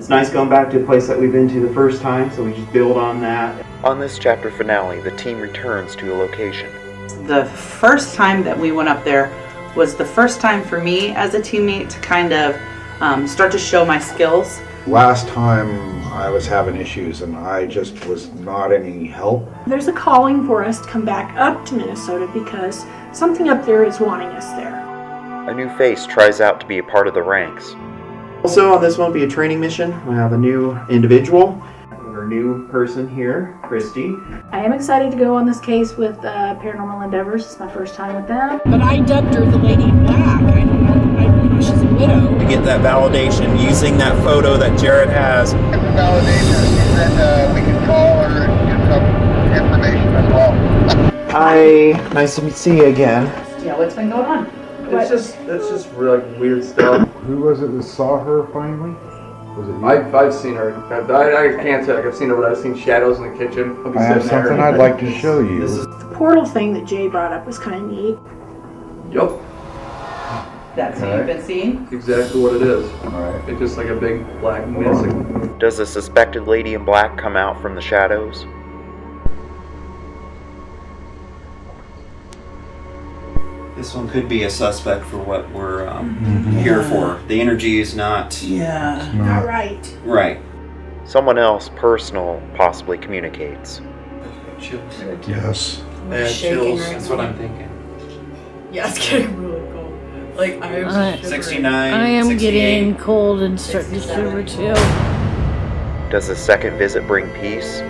It's nice going back to a place that we've been to the first time, so we just build on that. On this chapter finale, the team returns to a location. The first time that we went up there was the first time for me as a teammate to kind of start to show my skills. Last time I was having issues and I just was not any help. There's a calling for us to come back up to Minnesota because something up there is wanting us there. A new face tries out to be a part of the ranks. Also on this one will be a training mission. We have a new individual, our new person here, Christy. I am excited to go on this case with Paranormal Endeavors. It's my first time with them. But I dubbed her the Lady in Black. I don't know, she's a widow. To get that validation using that photo that Jared has. Get the validation, then we can call her and get some information as well. Hi, nice to see you again. Yeah, what's been going on? It's just really weird stuff. Who was it that saw her finally? Was it you? I've seen her. I can't say like I've seen her, but I've seen shadows in the kitchen. I have something I'd like to show you. The portal thing that Jay brought up was kind of neat. Yup, That's what you've been seeing? exactly what it is. Alright. It's just like a big black mist. Does the suspected lady in black come out from the shadows? This one could be a suspect for what we're here for. The energy is not Yeah. All right. right. Someone else personal possibly communicates. Chills. Yes. Chills. That's what I'm thinking. Yeah, it's getting really cold. Like, I am 69. I am 68. getting cold and starting to shiver too. Does the second visit bring peace?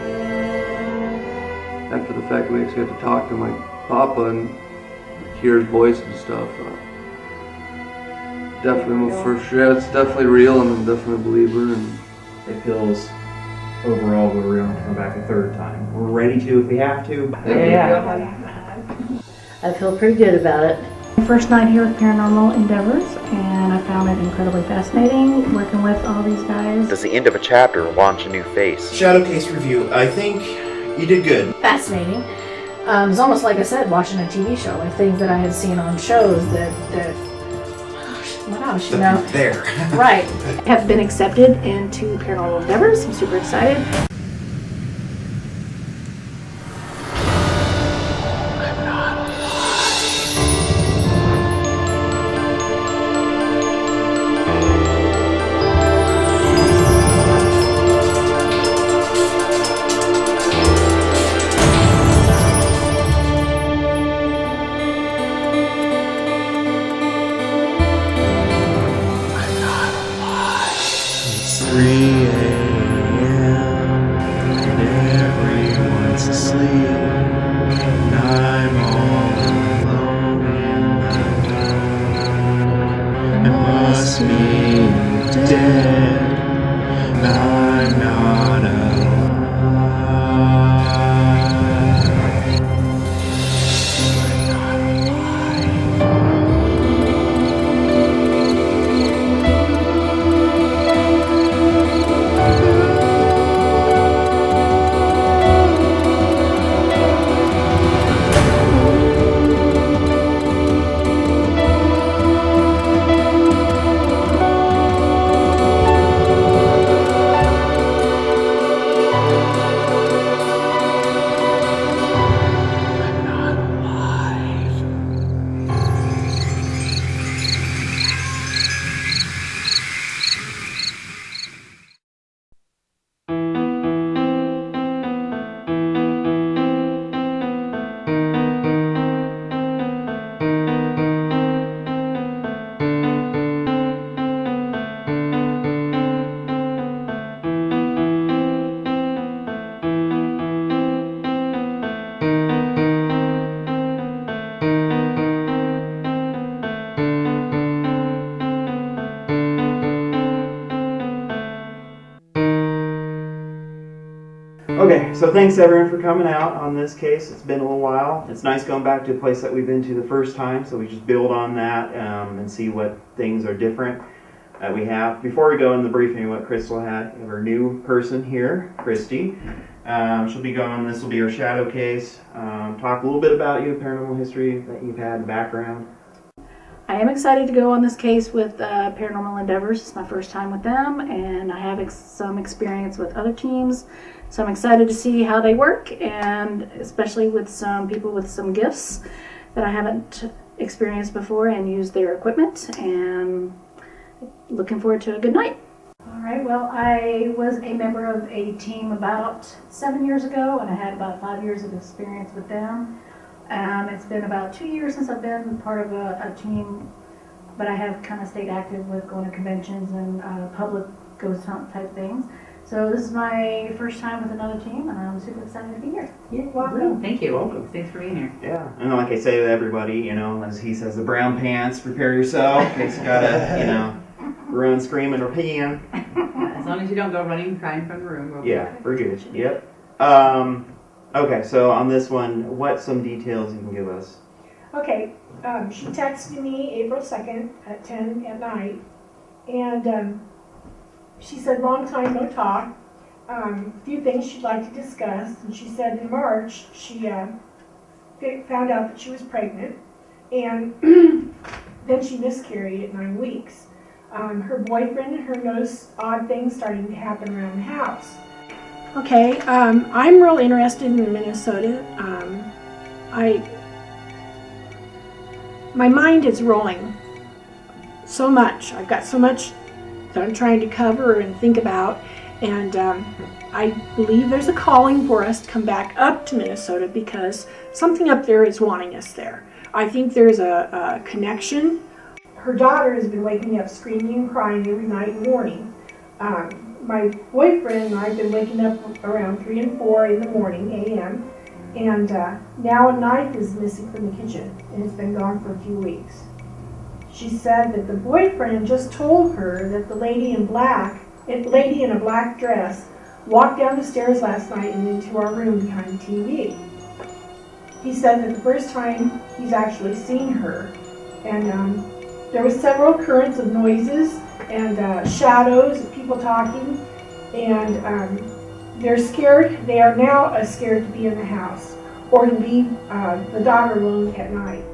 After the fact, we actually had to talk to my papa and hear his voice and stuff. Definitely, for sure, it's definitely real, and I'm definitely a believer. And It feels overall we're going to come back a third time. We're ready to if we have to. I feel pretty good about it. My first night here with Paranormal Endeavors, and I found it incredibly fascinating working with all these guys. Does the end of a chapter launch a new face? Shadow case review. I think you did good. Fascinating. It's almost like I said, watching a TV show, like things that I had seen on shows that oh my gosh, you know. There. Right. Have been accepted into Paranormal Endeavors. I'm super excited. It's 3 a.m. and everyone's asleep, and I'm all alone in the dark. I must be dead, and I'm not alive. Okay, so thanks everyone for coming out on this case. It's been a little while. It's nice going back to a place that we've been to the first time, so we just build on that and see what things are different that we have. Before we go in the briefing, what Crystal had, we have our new person here, Christy. She'll be going, this will be her shadow case. Talk a little bit about you, paranormal history that you've had, background. I am excited to go on this case with Paranormal Endeavors. It's my first time with them, and I have some experience with other teams. So I'm excited to see how they work, and especially with some people with some gifts that I haven't experienced before, and use their equipment, and looking forward to a good night. All right, well, I was a member of a team about 7 years ago, and I had about 5 years of experience with them. It's been about 2 years since I've been part of a team, but I have kind of stayed active with going to conventions and public ghost hunt type things. So this is my first time with another team, and I'm super excited to be here. Yeah, welcome. Thank you. Welcome. Thanks for being here. Yeah, and like I say to everybody, you know, as he says, the brown pants, prepare yourself, in case you gotta, you know, run screaming or peeing. As long as you don't go running and crying from the room. We'll Yeah, we're good. Yep. Okay, so on this one, what some details you can give us? Okay, she texted me April 2nd at 10 at night, and she said, long time no talk, a few things she'd like to discuss, and she said in March she found out that she was pregnant, and then she miscarried at 9 weeks. Her boyfriend and her noticed odd things starting to happen around the house. Okay, I'm real interested in Minnesota. My mind is rolling so much. I've got so much that I'm trying to cover and think about, and I believe there's a calling for us to come back up to Minnesota because something up there is wanting us there. I think there's a connection. Her daughter has been waking up screaming and crying every night and morning. My boyfriend and I have been waking up around 3 and 4 in the morning, a.m., and now a knife is missing from the kitchen, and it's been gone for a few weeks. She said that the boyfriend just told her that the lady in a black dress walked down the stairs last night and into our room behind the TV. He said that the first time he's actually seen her, and there was several occurrences of noises and shadows of people talking, and they're scared. They are now scared to be in the house or to leave the daughter alone at night.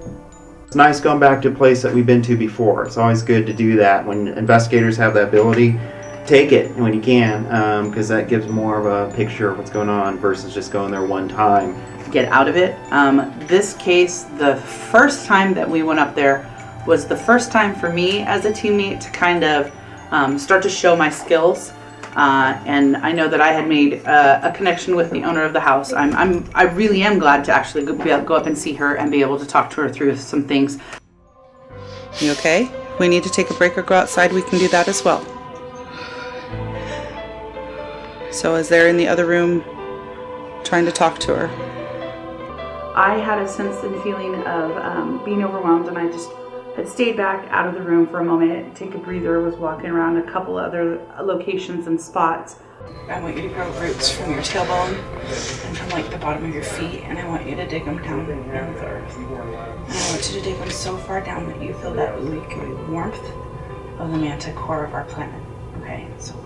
It's nice going back to a place that we've been to before. It's always good to do that when investigators have that ability. Take it when you can, because that gives more of a picture of what's going on versus just going there one time. Get out of it. This case, the first time that we went up there was the first time for me as a teammate to kind of start to show my skills. And I know that I had made a connection with the owner of the house. I really am glad to actually go up and see her and be able to talk to her through some things. You okay? If we need to take a break or go outside, we can do that as well. So is there in the other room trying to talk to her? I had a sense and feeling of being overwhelmed, and I just had stayed back out of the room for a moment, take a breather, was walking around a couple other locations and spots. I want you to grow roots from your tailbone and from like the bottom of your feet, and I want you to dig them down into the earth. And I want you to dig them so far down that you feel that ooey warmth of the mantle core of our planet. Okay, so.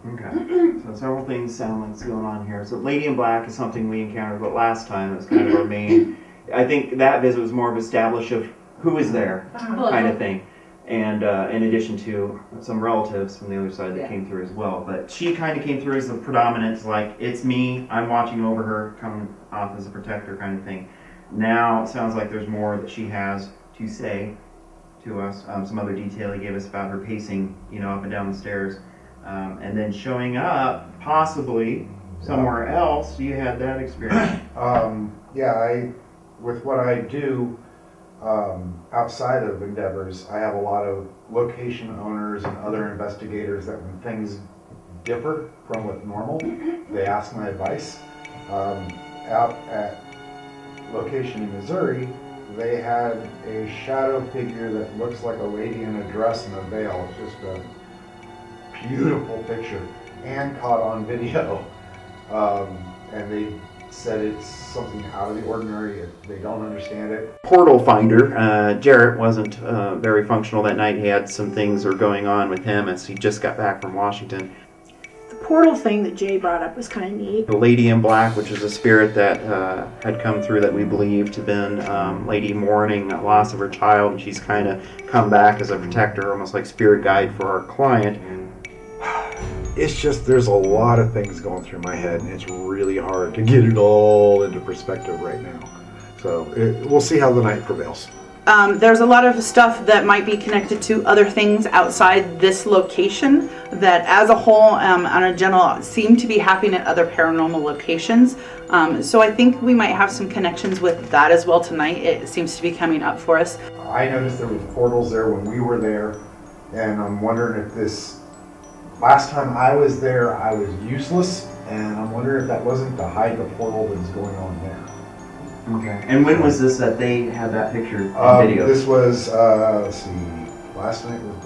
Okay, so several things sound like what's going on here. So Lady in Black is something we encountered, but last time it was kind of our main. I think that visit was more of establish of who is there kind of thing. And in addition to some relatives from the other side that came through as well. But she kind of came through as the predominant, like, it's me, I'm watching over her, coming off as a protector kind of thing. Now it sounds like there's more that she has to say to us. Some other detail he gave us about her pacing, up and down the stairs. And then showing up, possibly, somewhere else. You had that experience. With what I do, outside of Endeavors, I have a lot of location owners and other investigators that when things differ from what's normal, they ask my advice. Out at location in Missouri, they had a shadow figure that looks like a lady in a dress and a veil. It's just a beautiful picture and caught on video. And they said it's something out of the ordinary if they don't understand it. Portal finder, Jarrett wasn't very functional that night. He had some things were going on with him as he just got back from Washington. The portal thing that Jay brought up was kind of neat. The lady in black, which is a spirit that had come through that we believe to have been lady mourning a loss of her child, and she's kind of come back as a protector, almost like spirit guide for our client. It's just, there's a lot of things going through my head, and it's really hard to get it all into perspective right now. So we'll see how the night prevails. There's a lot of stuff that might be connected to other things outside this location that as a whole, on a general, seem to be happening at other paranormal locations. So I think we might have some connections with that as well tonight. It seems to be coming up for us. I noticed there was portals there when we were there, and I'm wondering if this, last time I was there, I was useless, and I'm wondering if that wasn't to hide the portal that was going on there. Okay. And when was this that they had that picture and video? This was, let's see, last night was...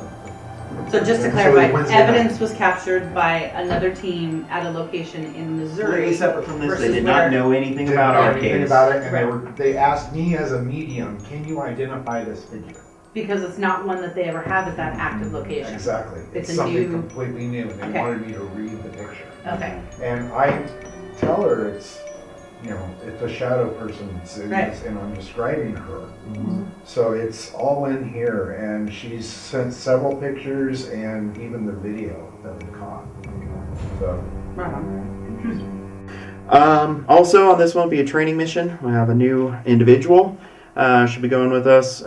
So just to So clarify, Wednesday evidence night. was captured by another team at a location in Missouri. Completely separate from this. They versus did not where- know anything Didn't about know our anything case. about it, and they asked me as a medium, can you identify this figure? Because it's not one that they ever have at that active location. Exactly. It's It's a something new- completely new, and they Okay. wanted me to read the picture. Okay. And I tell her it's, you know, it's a shadow person, Right. and I'm describing her. So it's all in here, and she's sent several pictures and even the video that we caught. So, Right on. Also on this one will be a training mission. We have a new individual. Should be going with us,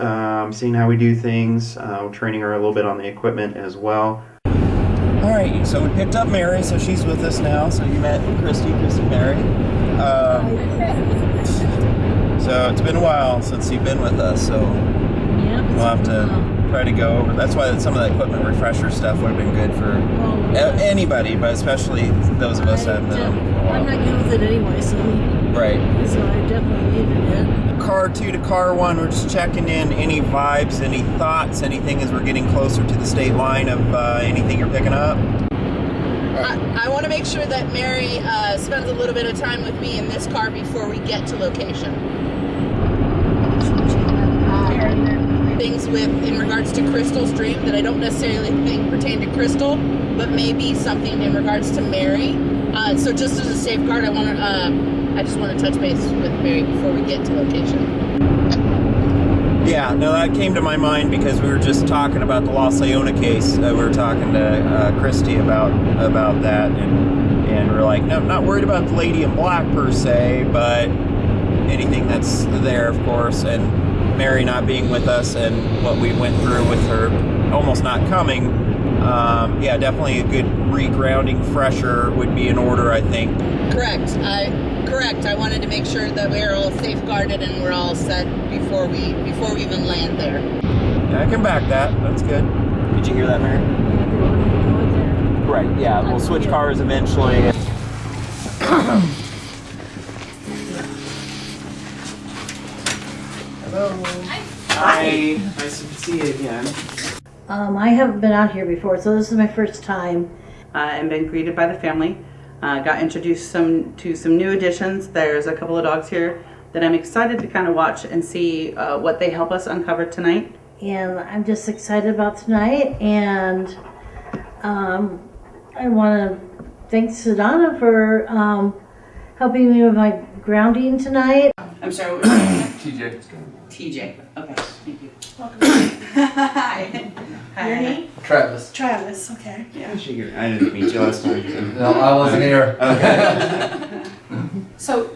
seeing how we do things. We're training her a little bit on the equipment as well. All right, so we picked up Mary, so she's with us now. So you met Christy, Mary. So it's been a while since you've been with us, so we'll have to try to go over. That's why some of that equipment refresher stuff would have been good for anybody, but especially those of us that have been on for a while. I'm not good with it anyway, so Right. so I definitely needed it. Car 2 to car 1, we're just checking in. Any vibes, any thoughts, anything as we're getting closer to the state line of anything you're picking up? I want to make sure that Mary spends a little bit of time with me in this car before we get to location. Things in regards to Crystal's dream that I don't necessarily think pertain to Crystal, but maybe something in regards to Mary. So just as a safeguard, I just want to touch base with Mary before we get to location. Yeah, no, that came to my mind because we were just talking about the Los Leona case. We were talking to Christy about that, and we're like, no, not worried about the lady in black per se, but anything that's there, of course, and Mary not being with us and what we went through with her almost not coming. Yeah, definitely a good regrounding fresher would be in order, I think. Correct. I wanted to make sure that we're all safeguarded and we're all set before we even land there. Yeah, I can back that. That's good. Did you hear that, Mary? Right, yeah, we'll switch cars eventually. Hello. Hi. Nice to see you again. I haven't been out here before, so this is my first time. And been greeted by the family. Got introduced to some new additions. There's a couple of dogs here that I'm excited to kind of watch and see what they help us uncover tonight. And I'm just excited about tonight, and I want to thank Sedana for helping me with my grounding tonight. I'm sorry, what was your name? TJ. TJ. Okay, thank you. Welcome. Hi. Your name? Travis. Travis, okay. Yeah, I didn't meet you last time. No, I wasn't here. Okay. So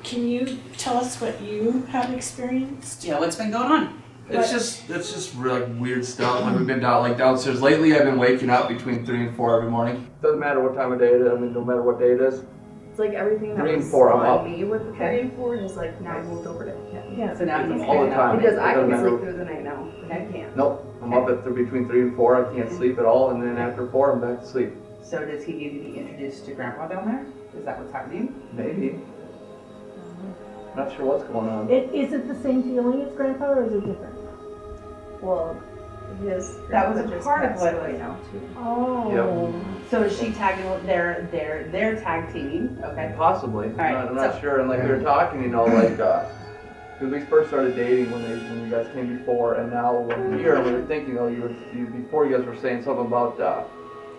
can you tell us what you have experienced? Yeah, what's been going on? It's just really weird stuff. Like we've been downstairs lately. I've been waking up between 3 and 4 every morning. Doesn't matter what time of day it is. I mean, no matter what day it is. It's like everything that 3 and was 4, I'm up. on me with the 3 and 4 is like now moved over to him. Yeah. So now he's All the time. Because I It can doesn't sleep matter. through the night now, but I can't. Nope. I'm up at between 3 and 4. I can't sleep at all, and then after 4, I'm back to sleep. So does he need to be introduced to Grandpa down there? Is that what's happening? Maybe. Not sure what's going on. Is it the same feeling as Grandpa, or is it different? Well, his That was a just part of passed what away was- now too. Oh. So is she tagging? They're tag teaming. Okay. Possibly. right, I'm not so- sure. And like we were talking, you know, like when we first started dating, when you guys came before, and now we're here, and we were thinking, before you guys were saying something about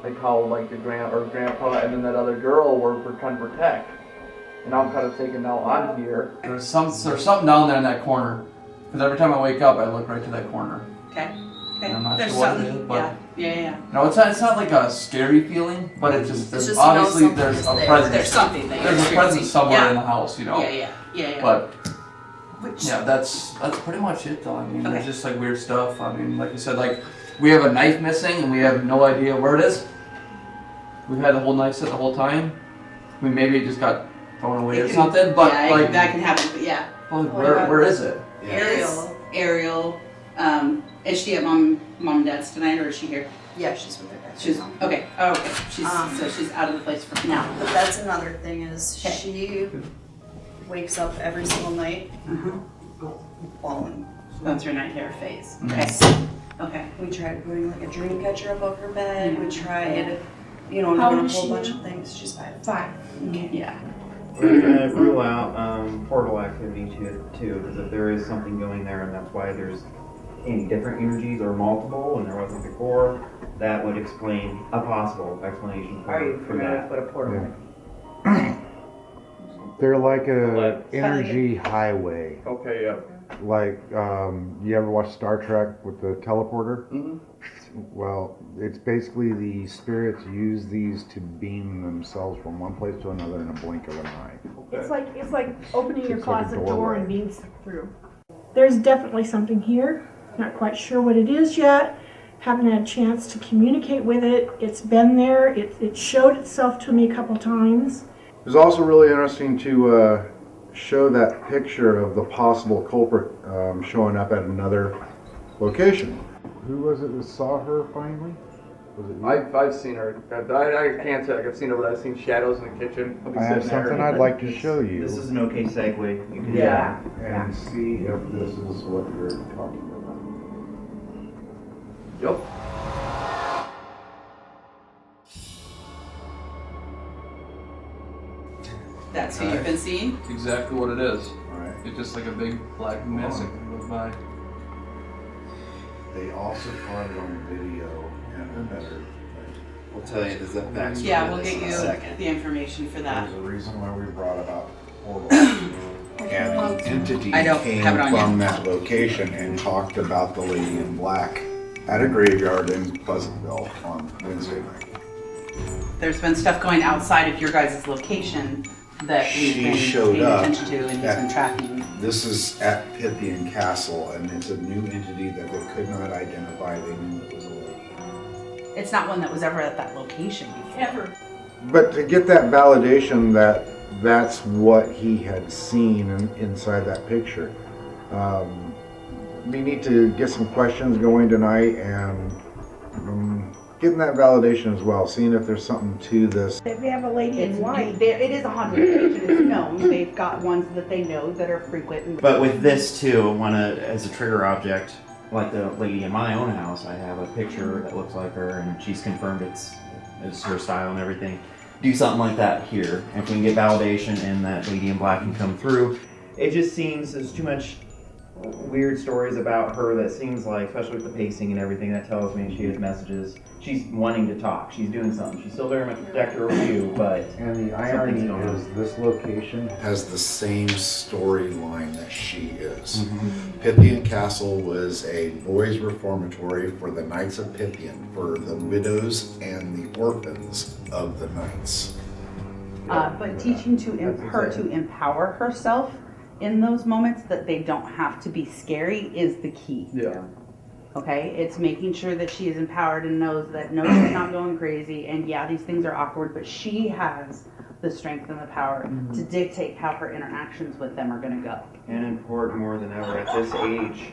like how like the grandpa and then that other girl were trying to protect. And now I'm kind of thinking, now I'm here. There's something down there in that corner. Because every time I wake up, I look right to that corner. Okay. Okay. And I'm not There's sure what it something. is, but Yeah. no, it's not like a scary feeling, but it's just It's just obviously you know there's a something's there. presence. There's something that you're There's a presence experiencing. somewhere in the house, you know. Yeah. But Which, yeah, that's pretty much it though. I mean, Okay. there's just like weird stuff. I mean, like you said, like we have a knife missing and we have no idea where it is. We've had the whole knife set the whole time. I mean, maybe it just got thrown away or something, but yeah, like that can happen. But yeah. well, where is it? Ariel. Is she at mom and dad's tonight, or is she here? Yeah, she's with her dad. She's okay. Oh, okay. So she's out of the place for now. But that's another thing is she wakes up every single night bawling. That's her night terror phase. Mm-hmm. Okay. We tried putting like a dream catcher above her bed. We tried, How doing old a is whole she bunch now? of things. She's 5. 5. Yeah. We're gonna rule out portal activity too, because if there is something going there, and that's why there's any different energies or multiple, and there wasn't before, that would explain a possible explanation for that. What a portal? They're like a energy highway. Okay, yeah. Like, you ever watch Star Trek with the teleporter? Mm-hmm. Well, it's basically the spirits use these to beam themselves from one place to another in a blink of an eye. It's like opening your It's like a closet door doorway. and being sucked through. There's definitely something here. Not quite sure what it is yet. Haven't had a chance to communicate with it. It's been there. It showed itself to me a couple times. It was also really interesting to show that picture of the possible culprit showing up at another location. Who was it that saw her finally? Was it you? I've seen her. I can't say like I've seen her, but I've seen shadows in the kitchen. I'll be I have sitting there. something I'd like to show you. This is an okay segue. You can Yeah. And see if this is what you're talking about. Yep. That's who you've been seeing? That's exactly what it is. Alright. It's just like a big black mist that goes by. They also caught it on video and a better. We'll tell you the backstory. Yeah, we'll of this get in you a second. the information for that. There's a reason why we brought about portal. And the entity I don't came have it on yet. from that location and talked about the lady in black at a graveyard in Pleasantville on Wednesday night. There's been stuff going outside of your guys' location that we've She been showed paying up attention to and he's at- been tracking. This is at Pythian Castle, and it's a new entity that they could not identify. They knew it was a lady. It's not one that was ever at that location before. Ever. But to get that validation that that's what he had seen inside that picture, we need to get some questions going tonight and getting that validation as well, seeing if there's something to this. They have a lady in white. It is a haunted location. It's known. They've got ones that they know that are frequent. But with this too, as a trigger object, like the lady in my own house, I have a picture that looks like her, and she's confirmed it's her style and everything. Do something like that here, and if we can get validation and that lady in black can come through. It just seems there's too much weird stories about her that seems like, especially with the pacing and everything, that tells me she has messages. She's wanting to talk. She's doing something. She's still very much a protector of you, but And the irony is this location has the same storyline that she is. Pythian Castle was a boys' reformatory for the Knights of Pythian, for the widows and the orphans of the knights. But teaching her to empower herself in those moments, that they don't have to be scary, is the key. Yeah. Okay, it's making sure that she is empowered and knows that no, she's not going crazy, and yeah, these things are awkward, but she has the strength and the power to dictate how her interactions with them are going to go. and important more than ever at this age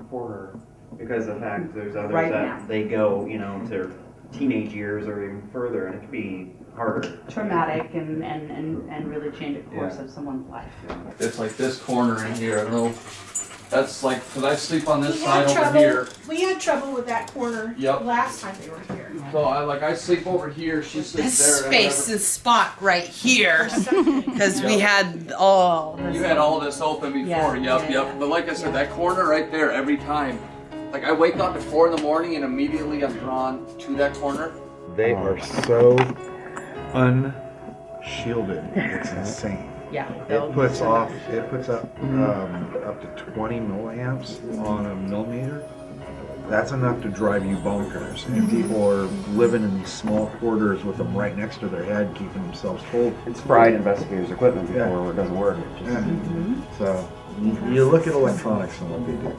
for her, because of the fact there's others Right that now. they go, to teenage years or even further, and it can be harder. Traumatic and really change the course of someone's life. It's like this corner in here. I don't know. That's like, because I sleep on this We side had over trouble. here. We had trouble with that corner Yep. last time they were here. So I sleep over here. She sleeps there. this spot right here, because we had all this. You had all this open before. Yeah, yeah. But like I said, that corner right there, every time. Like I wake up at 4 in the morning and immediately I'm drawn to that corner. They are so unshielded. It's insane. Yeah. It puts up to 20 milliamps on a millimeter. That's enough to drive you bonkers. And people are living in these small quarters with them right next to their head, keeping themselves cold. It's fried investigators' equipment before it doesn't work. So you look at electronics and what they do.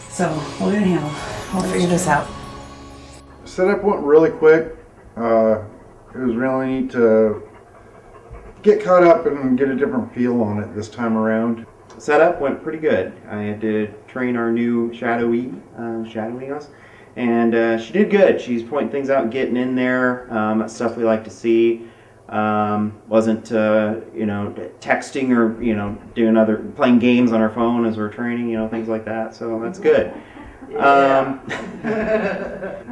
So we're gonna handle. We'll figure this out. Setup went really quick. It was really neat to get caught up and get a different feel on it this time around. Setup went pretty good. I had to train our new shadowing us, and she did good. She's pointing things out, getting in there. Stuff we like to see. Wasn't texting or playing games on our phone as we're training, things like that. So that's good. All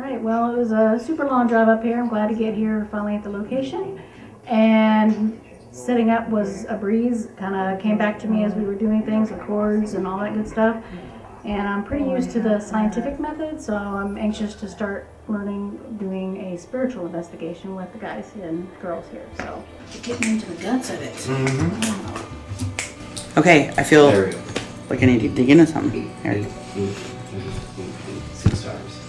right, well, it was a super long drive up here. I'm glad to get here finally at the location. And setting up was a breeze. Kind of came back to me as we were doing things with cords and all that good stuff. And I'm pretty used to the scientific method, so I'm anxious to start learning doing a spiritual investigation with the guys and girls here. So getting into the guts of it. Okay, I feel like I need to dig into something. Here. 6 stars.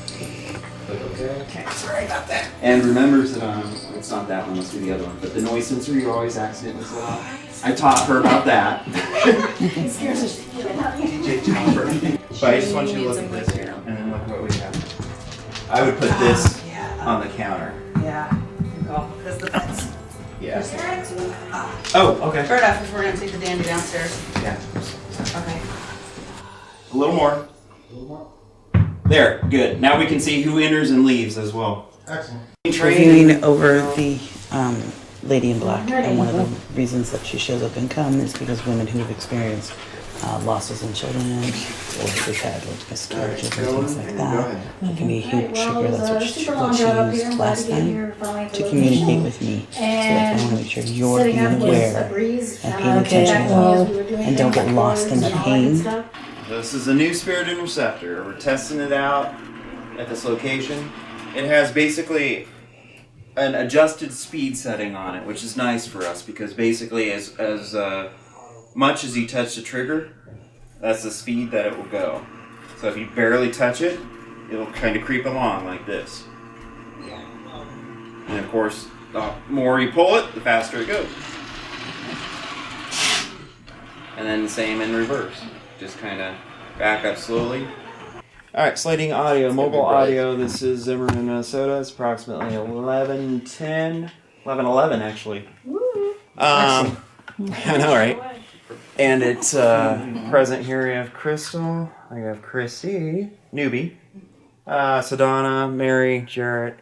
Okay, sorry about that. And remember, it's not that one, let's do the other one. But the noise sensor, you always accidentally pull out. I taught her about that. It scares us. But I just want you to look at this here, and then look what we have. I would put this on the counter. Yeah. Because the pets. Yeah. Oh, okay. Fair enough, if we're gonna take the dandy downstairs. Yeah. Okay. A little more. There, good. Now we can see who enters and leaves as well. Excellent. Reviewing over the Lady in Black, and one of the reasons that she shows up in Come is because women who have experienced losses in children, or they've had like miscarriages and things like that, it can be a huge trigger. That's what she used last time to communicate with me. So I want to make sure you're being aware and paying attention and don't get lost in the pain. This is a new Spirit Interceptor. We're testing it out at this location. It has basically an adjusted speed setting on it, which is nice for us because basically as much as you touch the trigger, that's the speed that it will go. So if you barely touch it, it'll kind of creep along like this. And of course, the more you pull it, the faster it goes. And then the same in reverse. Just kind of back up slowly. Alright, slating audio, mobile audio. This is Zimmerman, Minnesota. It's approximately 11:11 actually. I know, right? And it's present here. We have Crystal, I have Chrissy, newbie, Sedona, Mary, Jarrett,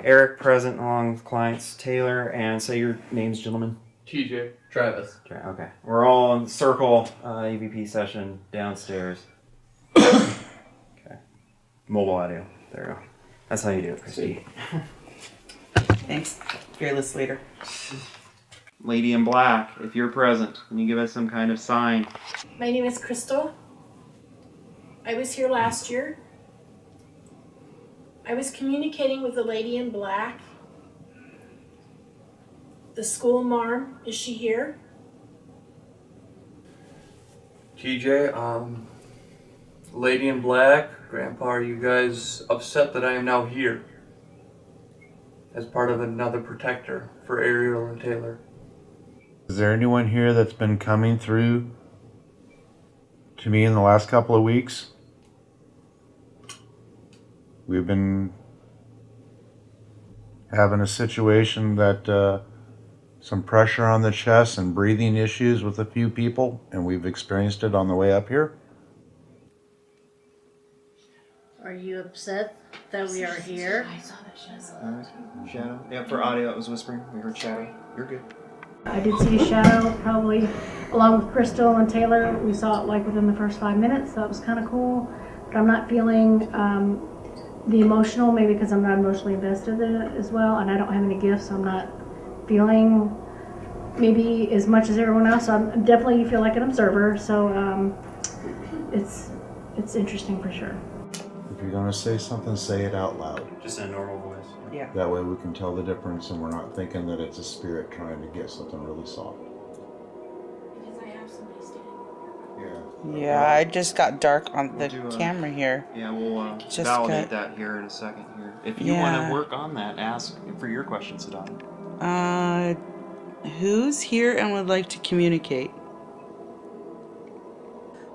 Eric present along with clients, Taylor, and say your names, gentlemen. TJ. Travis. Okay. We're all in the circle EVP session downstairs. Okay. Mobile audio. There we go. That's how you do it, Christy. Thanks. Fearless leader. Lady in Black, if you're present, can you give us some kind of sign? My name is Crystal. I was here last year. I was communicating with the Lady in Black. The school marm, is she here? TJ, Lady in Black, Grandpa, are you guys upset that I am now here? As part of another protector for Ariel and Taylor. Is there anyone here that's been coming through to me in the last couple of weeks? We've been having a situation that some pressure on the chest and breathing issues with a few people, and we've experienced it on the way up here. Are you upset that we are here? I saw that shadow. Yeah, for audio it was whispering. We heard shadow. You're good. I did see a shadow, probably along with Crystal and Taylor. We saw it like within the first 5 minutes. That was kind of cool. But I'm not feeling the emotional, maybe because I'm not emotionally invested in it as well, and I don't have any gifts, so I'm not feeling maybe as much as everyone else. So I definitely feel like an observer. So it's interesting for sure. If you're going to say something, say it out loud. Just in a normal voice. Yeah. That way we can tell the difference and we're not thinking that it's a spirit trying to get something really soft. Because I have somebody standing. Yeah. Yeah, I just got dark on the do, camera here. Yeah, we'll Just validate got- that here in a second here. If you want Yeah. to work on that, ask for your question, Sedona. Who's here and would like to communicate?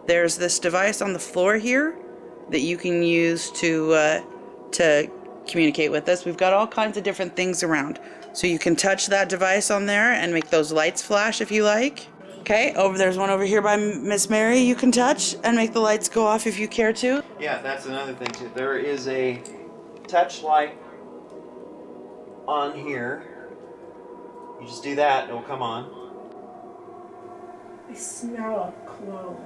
There's this device on the floor here that you can use to communicate with us. We've got all kinds of different things around. So you can touch that device on there and make those lights flash if you like. Okay, there's one over here by Miss Mary you can touch and make the lights go off if you care to. Yeah, that's another thing too. There is a touch light on here. You just do that, it'll come on. I smell a clone.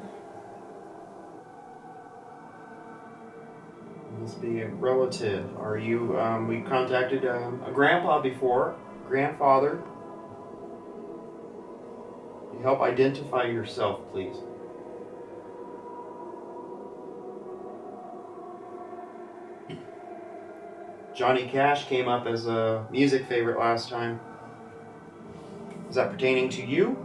Must be a relative. Are you, we contacted a grandpa before, grandfather. Can you help identify yourself, please? Johnny Cash came up as a music favorite last time. Is that pertaining to you?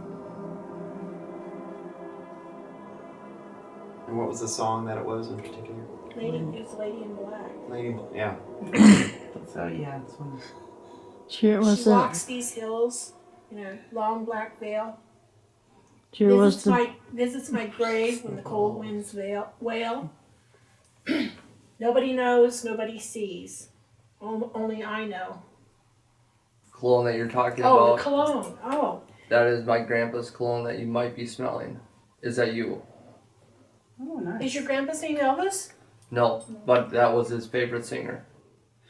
And what was the song that it was in particular? It's Lady in Black. Lady, yeah. So yeah, it's one. Sure was She the walks these hills in a long black veil. sure was the Visits my grave when the cold winds wail. Nobody knows, nobody sees. Only I know. Cologne that you're talking Oh, about. the cologne. Oh. That is my grandpa's cologne that you might be smelling. Is that you? Oh, nice. Is your grandpa's name Elvis? No, but that was his favorite singer.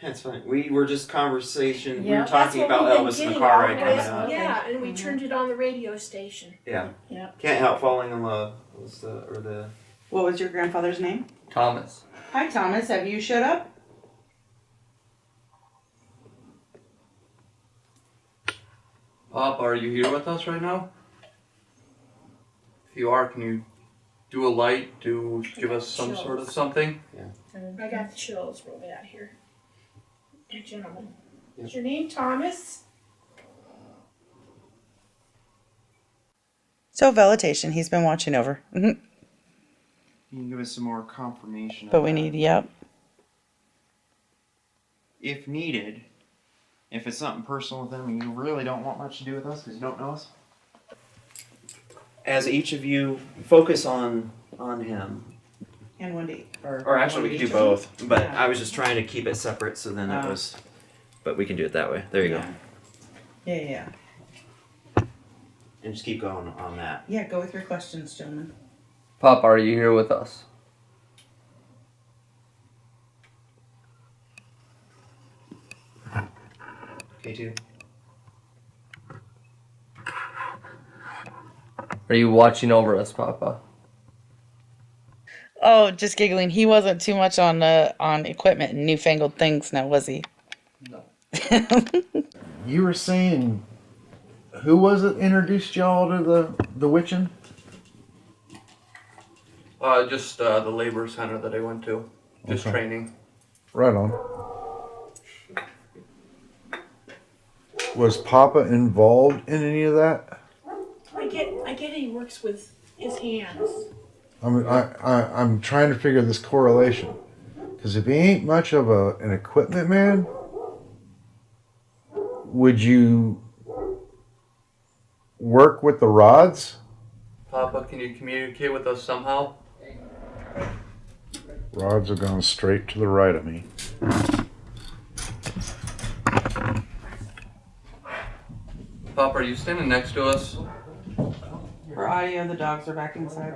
That's fine. We were just conversation. We Yeah. were talking about Elvis in the car ride coming up. Yeah, and we turned it on the radio station. Yeah. Yeah. Can't help falling in love. Was the What was your grandfather's name? Thomas. Hi, Thomas. Have you showed up? Pop, are you here with us right now? If you are, can you do a light to give us some sort of something? I got the chills real bad here. Hey, gentlemen. Is your name Thomas? So validation. He's been watching over. Can you give us some more confirmation? But of we that? need, yep. If needed, if it's something personal with them and you really don't want much to do with us because you don't know us. As each of you focus on him. And Wendy. Or actually, we could do each both. But Yeah. I was just trying to keep it separate, so then it was. But we can do it that way. There you go. Yeah. And just keep going on that. Yeah, go with your questions, gentlemen. Pop, are you here with us? K2. Are you watching over us, Papa? Oh, just giggling. He wasn't too much on equipment and newfangled things now, was he? No. You were saying, who was it introduced y'all to the witching? Just the labor center that I went to. Just Okay. training. Right on. Was Papa involved in any of that? I get he works with his hands. I'm trying to figure this correlation. Because if he ain't much of an equipment man, would you work with the rods? Papa, can you communicate with us somehow? Rods are going straight to the right of me. Papa, are you standing next to us? For audio, the dogs are back inside.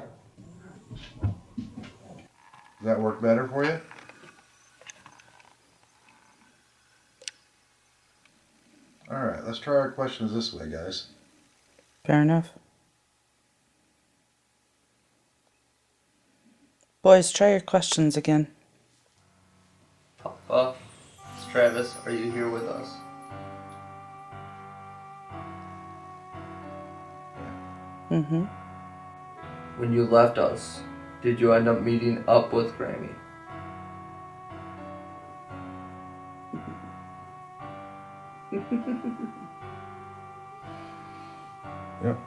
Does that work better for you? Alright, let's try our questions this way, guys. Fair enough. Boys, try your questions again. Papa, it's Travis. Are you here with us? Mm-hmm. When you left us, did you end up meeting up with Grammy? Yep.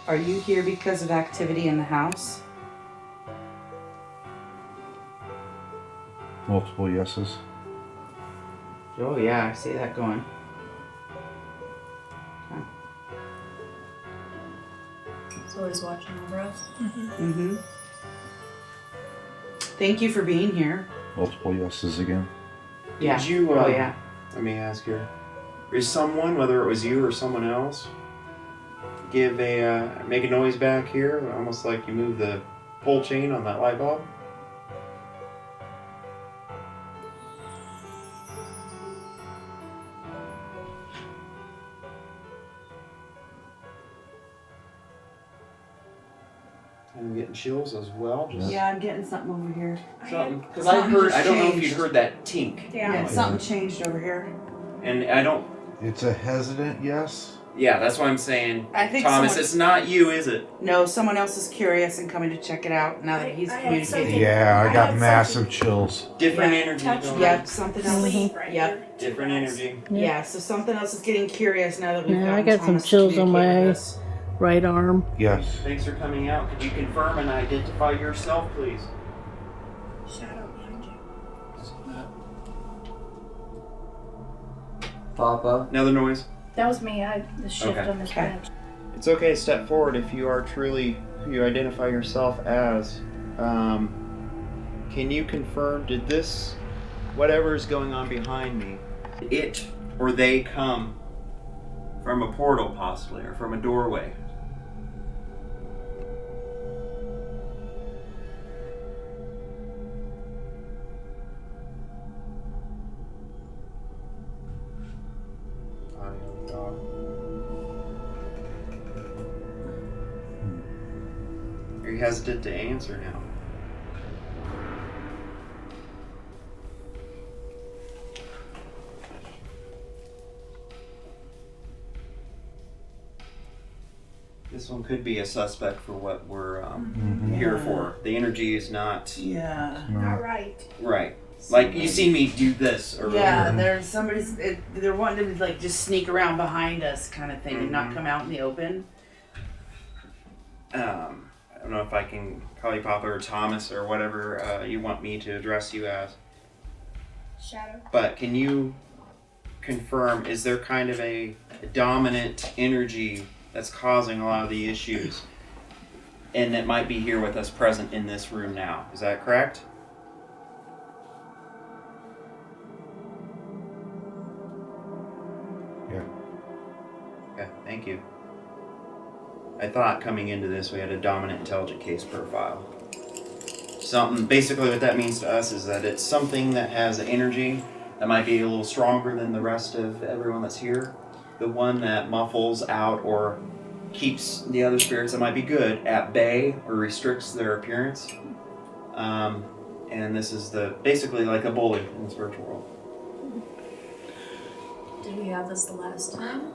Are you here because of activity in the house? Multiple yeses. Oh yeah, I see that going. It's always watching over us. Mm-hmm. Thank you for being here. Multiple yeses again. Yeah. Did you, oh yeah. let me ask here. Is someone, whether it was you or someone else, give make a noise back here, almost like you move the pull chain on that light bulb? I'm getting chills as well. Just Yeah, I'm getting something over here. something, because I heard. I don't know if you'd changed. heard that tink. Yeah, noise. something changed over here. And I don't. It's a hesitant yes. Yeah, that's why I'm saying, I think Thomas, someone- it's not you, is it? No, someone else is curious and coming to check it out now that he's I had communicating. something- Yeah, I got had massive chills. Different Yeah. energy. Touch going me. on. Yep, something else. Sleep right Yep. here. Different energy. Yeah, so something else is getting curious now that we've Yeah, I gotten got some Thomas to chills on communicate my with us. right arm. Yes. Thanks for coming out. Could you confirm and identify yourself, please? Shadow behind you. Papa. Another noise. That was me. The shift Okay. on this Okay. bench. It's okay to step forward if you are truly who you identify yourself as. Can you confirm, did this, whatever is going on behind me, it or they come from a portal possibly, or from a doorway? Are you hesitant to answer now? This one could be a suspect for what we're here for. The energy is not Yeah. Not right. right. Like you see me do this, or Yeah, there's somebody's. They're wanting to like just sneak around behind us, kind of thing, and not come out in the open. I don't know if I can call you Papa or Thomas or whatever you want me to address you as. Shadow. But can you confirm? Is there kind of a dominant energy that's causing a lot of the issues, and that might be here with us, present in this room now? Is that correct? Yeah. Okay, thank you. I thought coming into this we had a dominant intelligent case profile. Something, basically what that means to us is that it's something that has energy that might be a little stronger than the rest of everyone that's here. The one that muffles out or keeps the other spirits that might be good at bay or restricts their appearance. And this is basically like a bully in the spiritual world. Did we have this the last time?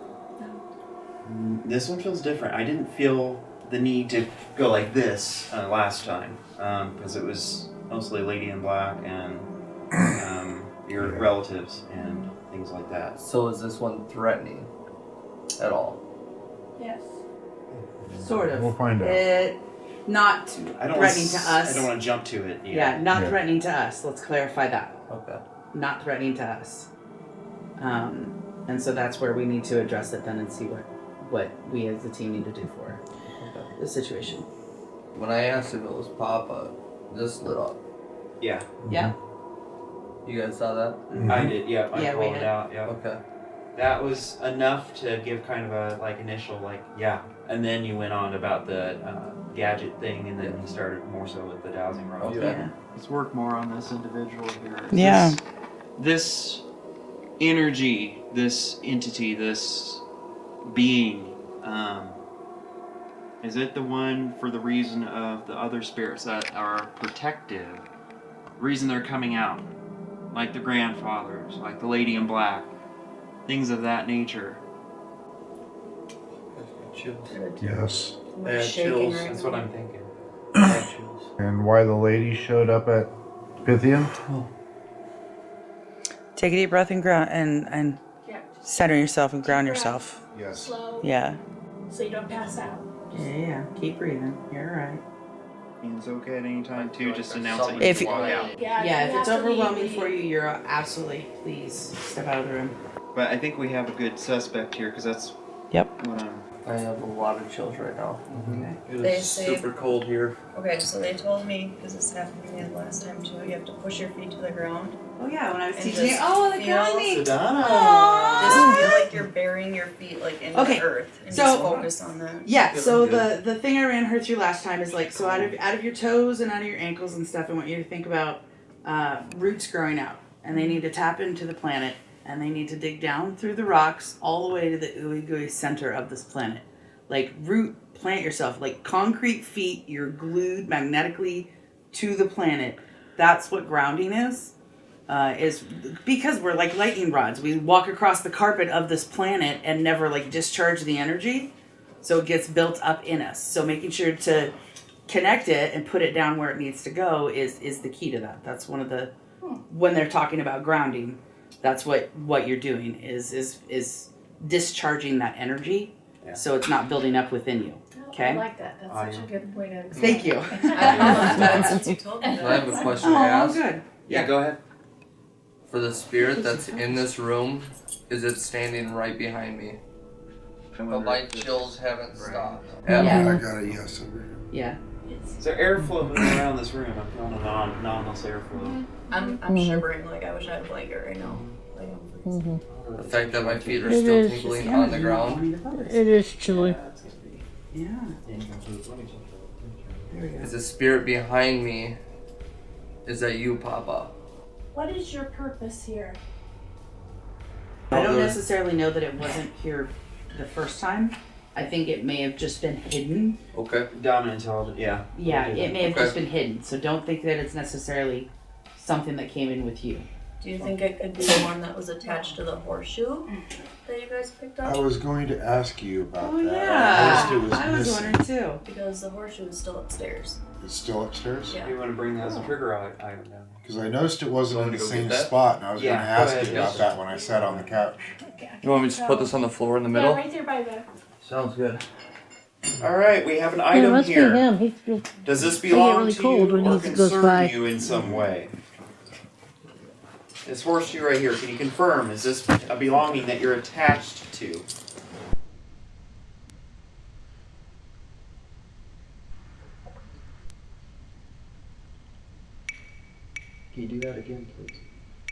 This one feels different. I didn't feel the need to go like this last time because it was mostly Lady in Black and your relatives and things like that. So is this one threatening at all? Yes. Sort of. We'll find out. Not I don't threatening wanna, to us. I don't want to jump to it. Yeah, not Yeah. threatening to us. Let's clarify that. Okay. Not threatening to us. And so that's where we need to address it then and see what we as a team need to do for the situation. When I asked if it was Papa, this lit up. Yeah, Yeah. You guys saw that? I did. Yeah, I Yeah, we called it did. out. Yeah, Okay. that was enough to give kind of a initial yeah, and then you went on about the gadget thing, and then you started more so with the dowsing rods. Okay. Yeah. Let's work more on this individual here. Yeah. This energy, this entity, this being, is it the one for the reason of the other spirits that are protective? Reason they're coming out, like the grandfathers, like the Lady in Black, things of that nature. chills. Yes. I'm I had shaking chills. right That's now. what I'm thinking. I had chills. And why the lady showed up at Pythian? Take a deep breath and ground and Yeah. center yourself and ground Deep breath. yourself. Yes. Slow. Yeah. So you don't pass out. Yeah. Keep breathing. You're right. It's okay at any time too. Just announce that you If can walk out. Yeah, if you it's have to leave, overwhelming leave. for you, you're absolutely please step out of the room. But I think we have a good suspect here because that's Yep. what I'm. I have a lot of chills right now. Okay. It They is say- super cold here. Okay, so they told me, because this happened to me the last time too, you have to push your feet to the ground. Oh yeah, when I was And teaching you. just Oh, the feel- grounding. Sedona. Just feel like you're burying your feet like in Okay, the earth and so- just focus on that. Yeah, so Good. the thing I ran her through last time is like, so out of your toes and out of your ankles and stuff, I want you to think about roots growing out, and they need to tap into the planet, and they need to dig down through the rocks all the way to the ooey gooey center of this planet. Like plant yourself, like concrete feet, you're glued magnetically to the planet. That's what grounding is because we're like lightning rods. We walk across the carpet of this planet and never like discharge the energy. So it gets built up in us. So making sure to connect it and put it down where it needs to go is the key to that. That's one of the when they're talking about grounding, that's what you're doing is discharging that energy, so it's not building up within you. Okay. I like that. That's such a good way to. Thank you. I've realized that since you told me I that. have a question to Oh, ask. good. Yeah, go ahead. For the spirit that's in this room, is it standing right behind me? But my chills haven't stopped. Yeah. I got a yes over here. Yeah. Is there airflow moving around this room? I'm feeling a anomalous airflow. I'm shivering like I wish I had a blanket right now. Like I'm freezing. The fact that my feet are It still is. tingling on the ground. It is chilly. Yeah. There we go. Is the spirit behind me? Is that you, Papa? What is your purpose here? I don't there's- necessarily know that it wasn't here the first time. I think it may have just been hidden. Okay. Dominant intelligence. Yeah. Yeah, it may have Okay. just been hidden. So don't think that it's necessarily something that came in with you. Do you think it could be the one that was attached to the horseshoe that you guys picked up? I was going to ask you about Oh that. yeah, I noticed it I was missing. wondering too. Because the horseshoe is still upstairs. It's still upstairs? Yeah. You want to bring that as a trigger item down? Because I noticed it wasn't in Want the to go same get that? spot, and I was Yeah, going to go ask ahead, you about yes. that when I sat on the couch. You want me to just put this on the floor in the Yeah, middle? right there by the. Sounds good. All right, we have an Yeah, it item must here. be him. He feels Does this get belong really to cold you when or he goes concern by. you in some way? This horseshoe right here, can you confirm, is this a belonging that you're attached to? Can you do that again, please?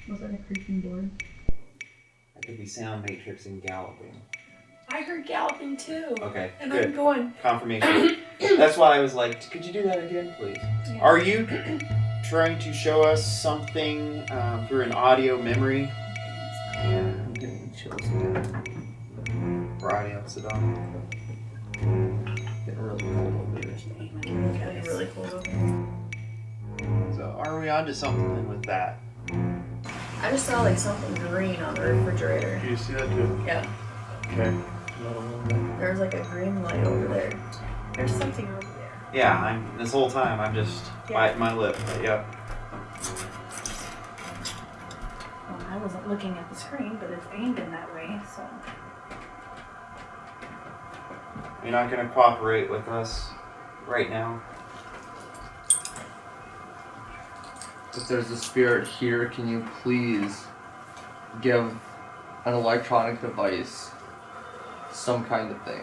Was that a creaking board? That could be sound matrixing galloping. I heard galloping too. Okay, And I'm good. going. Confirmation. That's why I was like, could you do that again, please? Yeah. Are you trying to show us something through an audio memory? Yeah, I'm getting chills again. Friday up Sedona. Getting really cold over here. It's getting really cold over here. So are we on to something with that? I just saw like something green on the refrigerator. Do you see that too? Yeah. Okay. There was like a green light over there. There's something over there. Yeah, this whole time I'm just biting my lip, but yeah. Well, I wasn't looking at the screen, but it's aimed in that way, so. You're not gonna cooperate with us right now? If there's a spirit here, can you please give an electronic device some kind of thing?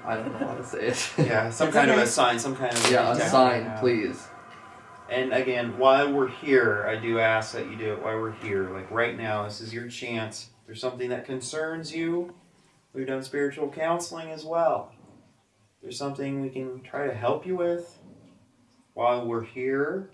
I don't know how to say it. Yeah, some kind of a sign, some kind of Yeah, a detector, sign, yeah. please. And again, while we're here, I do ask that you do it while we're here. Like right now, this is your chance. If there's something that concerns you, we've done spiritual counseling as well. If there's something we can try to help you with while we're here.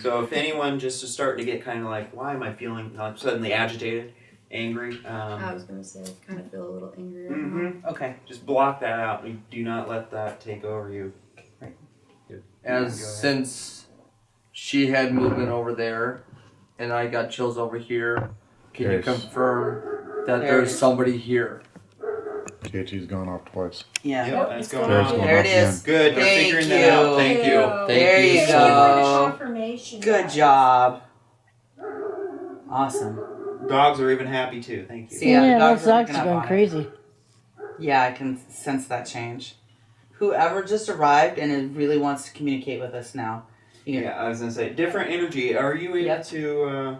So if anyone just is starting to get kind of like, why am I feeling suddenly agitated, angry? I was gonna say I kind of feel a little angry right now. Mm-hmm. Okay. Just block that out. Do not let that take over you. Right. Good. As Go ahead. since she had movement over there and I got chills over here, can you Yes. confirm that There it there's is. somebody here. KT's gone off twice. Yeah. Yep, that's going There's on. going There it off is. Good, you're Thank figuring you. that out. Thank you. There Thank you you so go. much. Confirmation. Good job. Awesome. Dogs are even happy too. Thank you. See, yeah, the Yeah, dogs those are dogs picking are up going on it. crazy. Yeah, I can sense that change. Whoever just arrived and it really wants to communicate with us now. Yeah, I was gonna say different energy. Are you able Yep. to?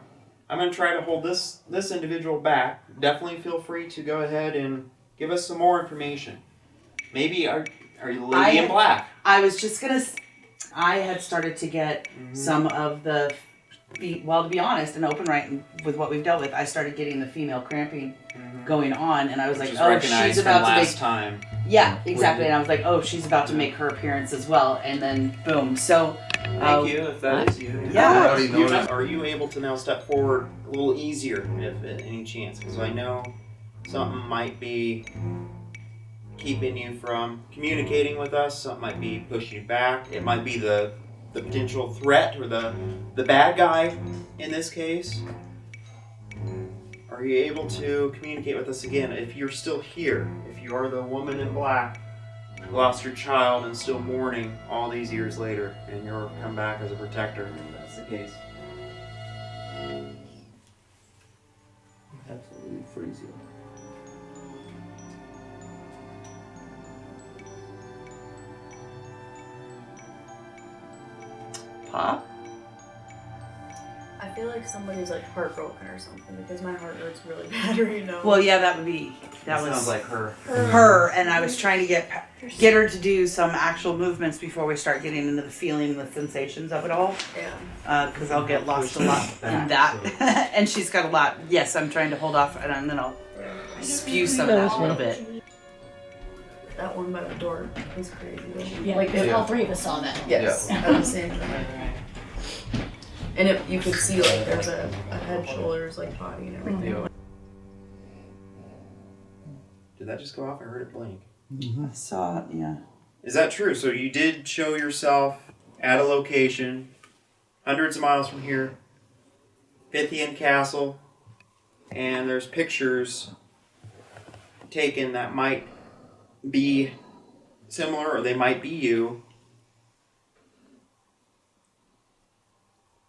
I'm gonna try to hold this individual back. Definitely feel free to go ahead and give us some more information. Maybe are you the lady in black? I was just gonna. I had started to get some of the. Well, to be honest and open right with what we've dealt with, I started getting the female cramping going on, and I was Which like, is "Oh, recognized she's about from to last make." time. Yeah, exactly. And I was like, "Oh, she's about to make her appearance as well," and then boom. So. Thank you. If that is you. Yeah. Are you able to now step forward a little easier, if at any chance? Because I know something might be keeping you from communicating with us. Something might be pushing you back. It might be the potential threat or the bad guy in this case. Are you able to communicate with us again? If you're still here, if you are the woman in black, who lost your child and still mourning all these years later, and you're come back as a protector, if that's the case. Absolutely freeze you. Pop? I feel like somebody's like heartbroken or something because my heart hurts really bad right now. Well, yeah, that would be. That was sounds like her. Her, and I was trying to get her to do some actual movements before we start getting into the feeling and the sensations of it all. Yeah. Because I'll get lost a lot in that. And she's got a lot. Yes, I'm trying to hold off, and then I'll spew some of that a little bit. That one by the door was crazy. Yeah, Like all three of us saw that. Yes, at the same time. And you could see like there's a head, shoulders, like body and everything. Did that just go off? I heard it blink. I saw it, yeah. Is that true? So you did show yourself at a location, hundreds of miles from here, Pythian Castle, and there's pictures taken that might be similar, or they might be you.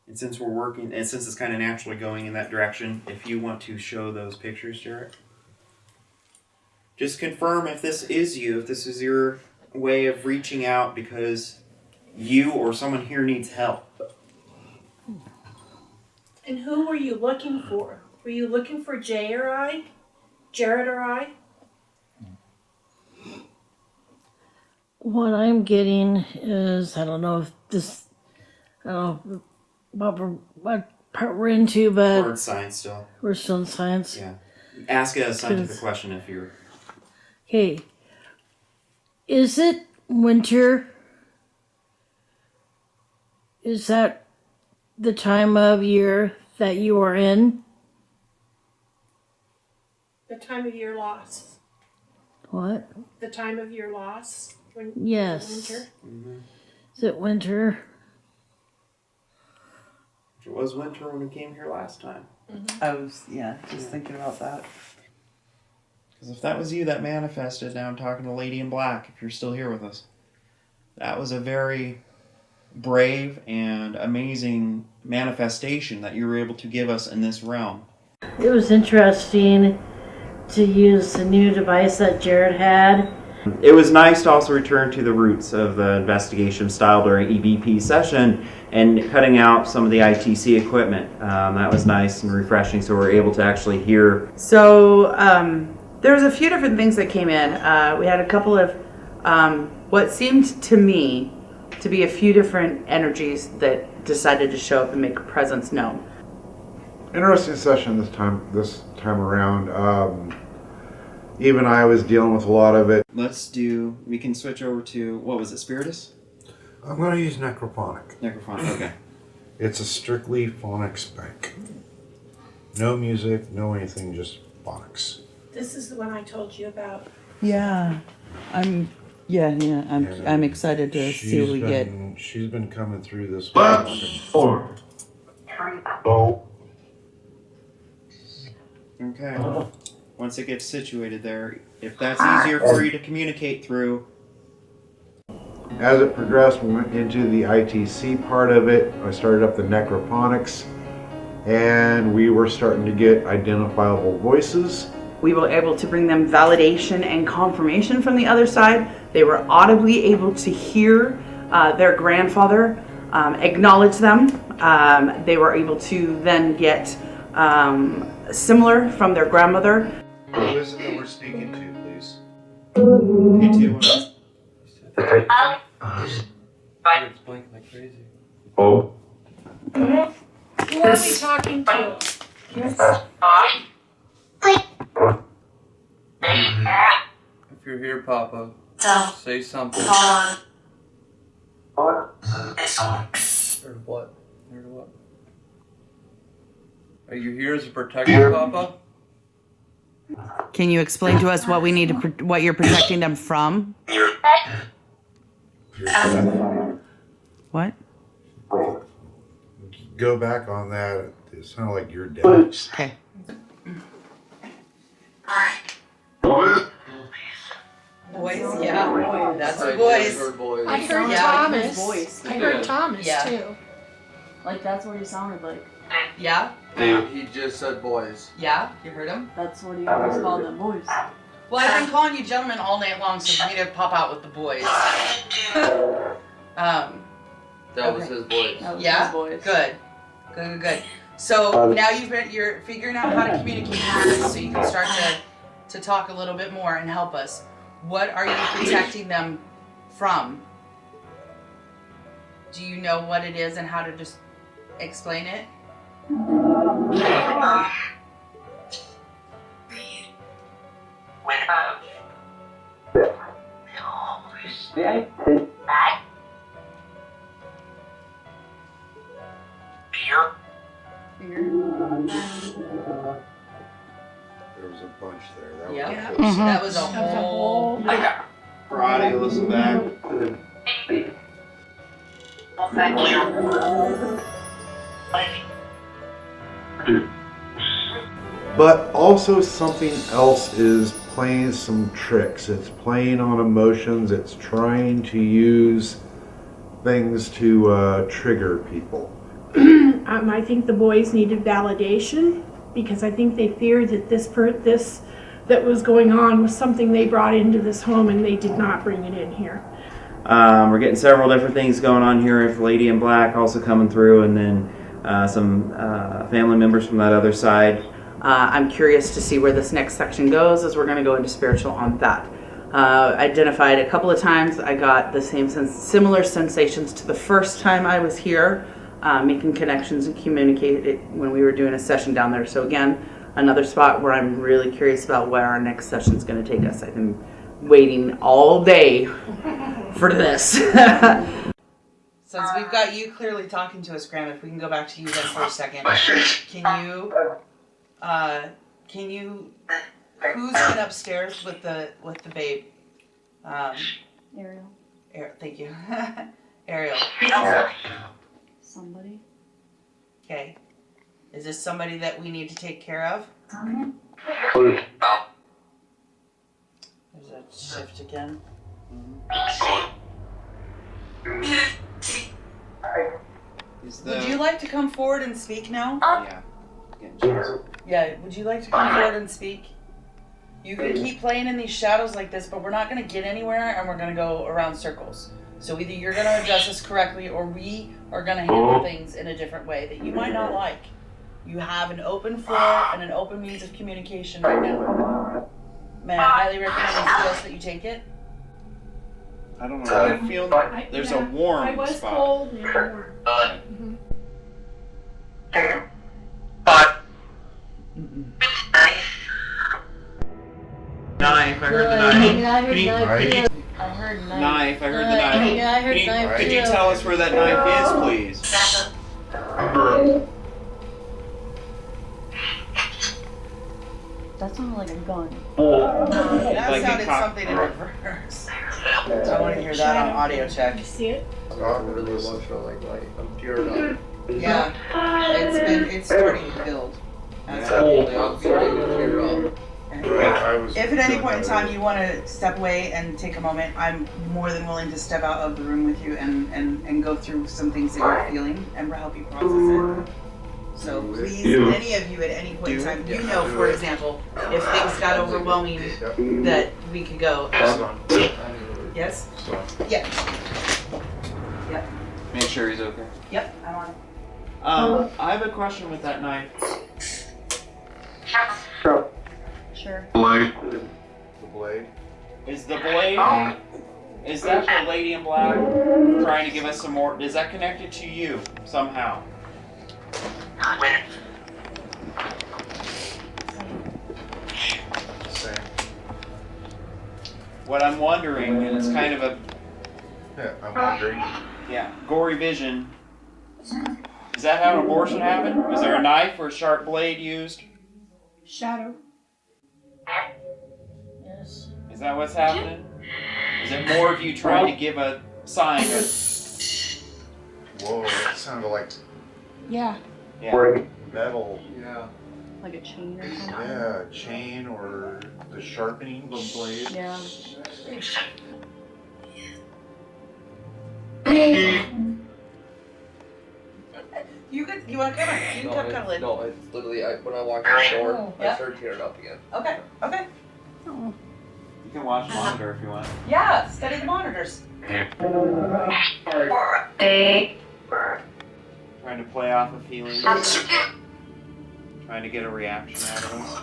And since we're working, and since it's kind of naturally going in that direction, if you want to show those pictures, Jarrett, just confirm if this is you, if this is your way of reaching out because you or someone here needs help. And who were you looking for? Were you looking for Jay or I? Jared or I? What I'm getting is, I don't know what part we're into, but We're in science still. we're still in science. Yeah. Ask a scientific question if you're... Okay. Is it winter? Is that the time of year that you are in? The time of your loss. What? The time of your loss. When Yes. winter. Mm-hmm. Is it winter? It was winter when we came here last time. I was, just thinking about that. Because if that was you that manifested, now I'm talking to Lady in Black, if you're still here with us. That was a very brave and amazing manifestation that you were able to give us in this realm. It was interesting to use the new device that Jared had. It was nice to also return to the roots of the investigation style during EVP session and cutting out some of the ITC equipment. That was nice and refreshing, so we were able to actually hear. So there was a few different things that came in. We had a couple of what seemed to me to be a few different energies that decided to show up and make a presence known. Interesting session this time around. Even I was dealing with a lot of it. We can switch over to, what was it, Spiritus? I'm going to use necrophonic. Necrophonic, okay. It's a strictly phonics spec. No music, no anything, just phonics. This is the one I told you about. Yeah, I'm excited to see what we get. She's been coming through this. Okay. once it gets situated there, if that's easier for you to communicate through. As it progressed, we went into the ITC part of it. I started up the necroponics, and we were starting to get identifiable voices. We were able to bring them validation and confirmation from the other side. They were audibly able to hear their grandfather acknowledge them. They were able to then get similar from their grandmother. Who is it that we're speaking to, please? K2. It's blinking like crazy. Who are we talking to? If you're here, Papa, say something. Or what? Or what? Are you here as a protector, Papa? Can you explain to us what we need to, what you're protecting them from? What? Go back on that. It sounded like you're dead. Okay. Boys, yeah. That's a voice. I heard Yeah, Thomas. voice. I heard Thomas Yeah. too. Like that's what he sounded like. Yeah? He just said boys. Yeah? You heard him? That's what he always called them, boys. Well, I've been calling you gentlemen all night long, so you need to pop out with the boys. That was his voice. That was Yeah? his voice. Good. So now you're figuring out how to communicate with us so you can start to talk a little bit more and help us. What are you protecting them from? Do you know what it is and how to just explain it? There was a bunch there. That Yeah. was Mhm. That was a whole. For audio, listen back. But also something else is playing some tricks. It's playing on emotions. It's trying to use things to trigger people. I think the boys needed validation because I think they feared that this that was going on was something they brought into this home and they did not bring it in here. We're getting several different things going on here. If Lady in Black also coming through, and then some family members from that other side. I'm curious to see where this next section goes, as we're going to go into spiritual on that. Identified a couple of times. I got the similar sensations to the first time I was here, making connections and communicated when we were doing a session down there. So again, another spot where I'm really curious about where our next session is going to take us. I've been waiting all day for this. Since we've got you clearly talking to us, Graham, if we can go back to you then for a second. Can you, who's been upstairs with the babe? Ariel. Thank you. Ariel. Somebody. Okay. Is this somebody that we need to take care of? There's a shift again. Would you like to come forward and speak now? Yeah, would you like to come forward and speak? You can keep playing in these shadows like this, but we're not going to get anywhere and we're going to go around circles. So either you're going to address us correctly or we are going to handle things in a different way that you might not like. You have an open floor and an open means of communication right now. May I highly recommend and suggest that you take it? I don't know. I feel there's a warm I was spot. cold and warm. Knife, I heard the I knife. heard knife. I heard knife. Knife, I heard the knife. Yeah, I heard knife Could you too. tell us where that knife is, please? That sounded like a gun. That Like sounded a cock- something in reverse. I want to hear that on audio check. You see it? I'm really emotional, like I'm tearing up. Yeah, it's starting to build. I'm starting to tear up. If at any point in time you want to step away and take a moment, I'm more than willing to step out of the room with you and go through some things that you're feeling and help you process it. So please, any of you at any point in time, you know, for example, if things got overwhelming, that we could go. Yes? Yeah. Yep. Make sure he's okay. Yep, I'm on it. I have a question with that knife. Sure. The blade. Is the blade, is that the lady in black trying to give us some more, is that connected to you somehow? Same. What I'm wondering, and it's kind of a, Yeah, I'm wondering. yeah, gory vision. Is that how an abortion happened? Was there a knife or a sharp blade used? Shadow. Yes. Is that what's happening? Is it more of you trying to give a sign? Whoa, that sounded like Yeah. Yeah. metal. Yeah. Like a chain or something. Yeah, chain or the sharpening blade. Yeah. You want to come on? You can come cuddle in. No, it's literally, when I walked in the door, I Yep. started tearing up again. Okay, okay. You can watch the monitor if you want. Yeah, study the monitors. Trying to play off of feelings. Trying to get a reaction out of us.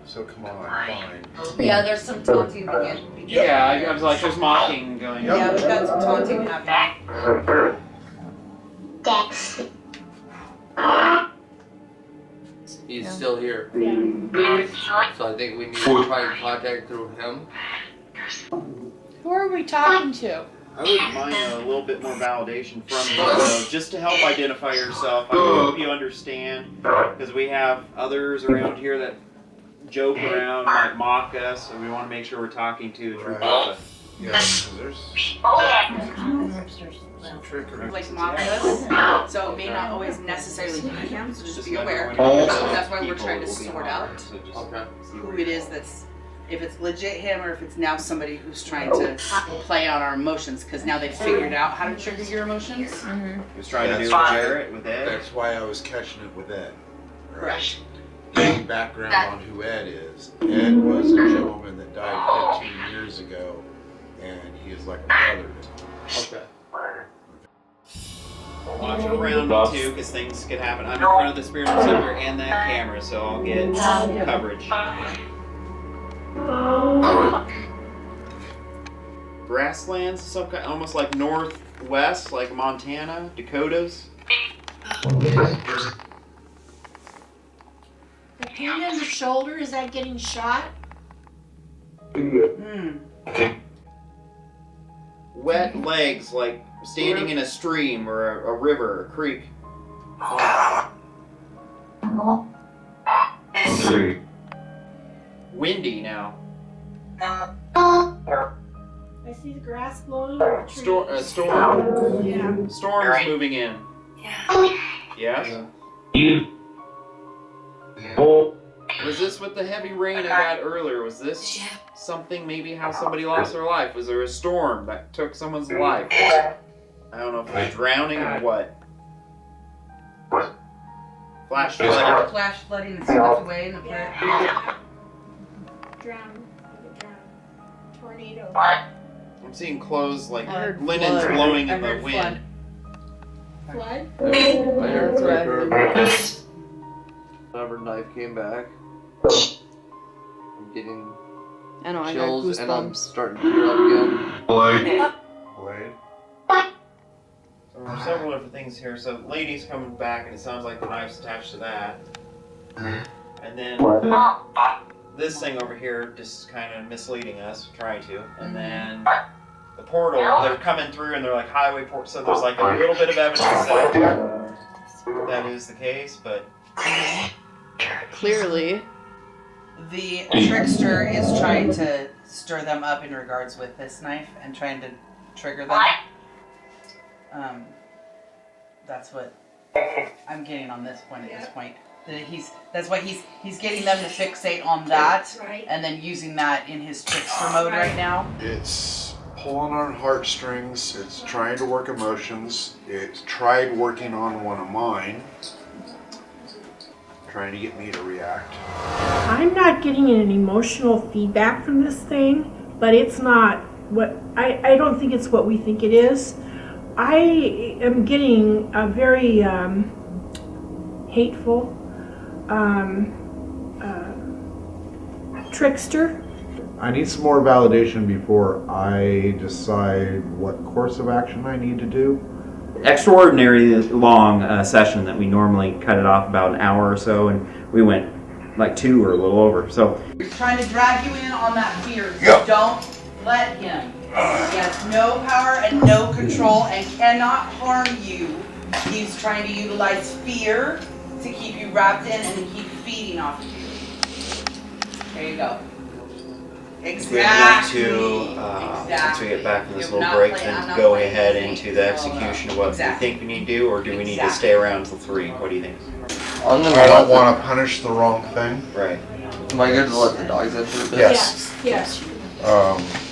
So come on, fine. Yeah, there's some taunting again. Yeah, I was like, there's mocking going on. Yeah, we've got some taunting happening. He's still here. So I think we need to try and contact through him. Who are we talking to? I wouldn't mind a little bit more validation from you, though, just to help identify yourself. I hope you understand, because we have others around here that joke around, might mock us, so we want to make sure we're talking to a true Papa. Yeah, 'cause there's some trickery. Like mock us, so it may not always necessarily be him, so just be aware. That's why we're trying to sort out who it is that's, if it's legit him or if it's now somebody who's trying to play on our emotions, because now they've figured out how to trigger your emotions. He was trying to do with Jarrett, with Ed. That's why I was catching it with Ed. Right. Getting background on who Ed is. Ed was a gentleman that died 15 years ago, and he is like a brother to me. Okay. Watch around me too, because things could happen. I'm in front of the spirit receptor and that camera, so I'll get coverage. Grasslands, some kind, almost like northwest, like Montana, Dakotas. The pain in the shoulder, is that getting shot? Wet legs, like standing in a stream or a river, a creek. Windy now. I see the grass blowing over the trees. Storm. Yeah. Storm's moving in. Yes? Was this with the heavy rain I got earlier? Was this something maybe how somebody lost their life? Was there a storm that took someone's life? I don't know if it was drowning or what. Flash flood. Flash flooding and swept away in the flood. Drown. Tornado. I'm seeing clothes like linens blowing in the wind. Flood? I heard flood. Whenever knife came back, I'm getting I know, I got chills and I'm goosebumps. starting to tear up again. Blade. So there are several different things here. So lady's coming back, and it sounds like the knife's attached to that. And then this thing over here just kind of misleading us, trying to. And then the portal, they're coming through, and they're like highway port. So there's like a little bit of evidence that that is the case, but Clearly. The trickster is trying to stir them up in regards with this knife and trying to trigger them. That's what I'm getting on this point at this point. That's why he's getting them to fixate on that, Right. and then using that in his trickster mode right now. It's pulling on heartstrings. It's trying to work emotions. It's tried working on one of mine, trying to get me to react. I'm not getting an emotional feedback from this thing, but it's not what I don't think it's what we think it is. I am getting a very hateful trickster. I need some more validation before I decide what course of action I need to do. Extraordinary long session that we normally cut it off about an hour or so, and we went like 2 or a little over. So He's trying to drag you in on that fear. Yep. Don't let him. He has no power and no control and cannot harm you. He's trying to utilize fear to keep you wrapped in and to keep feeding off of you. There you go. Exactly. Once we get back from this You're little not break, playing- I'm then not go playing ahead anything. into the execution of what Exactly. we think we need to do, or do we need to Exactly. stay around till 3? What do you think? I'm gonna I don't want to punish the wrong thing. Right. Am I good to let the dogs in for a bit? Yes. Yes.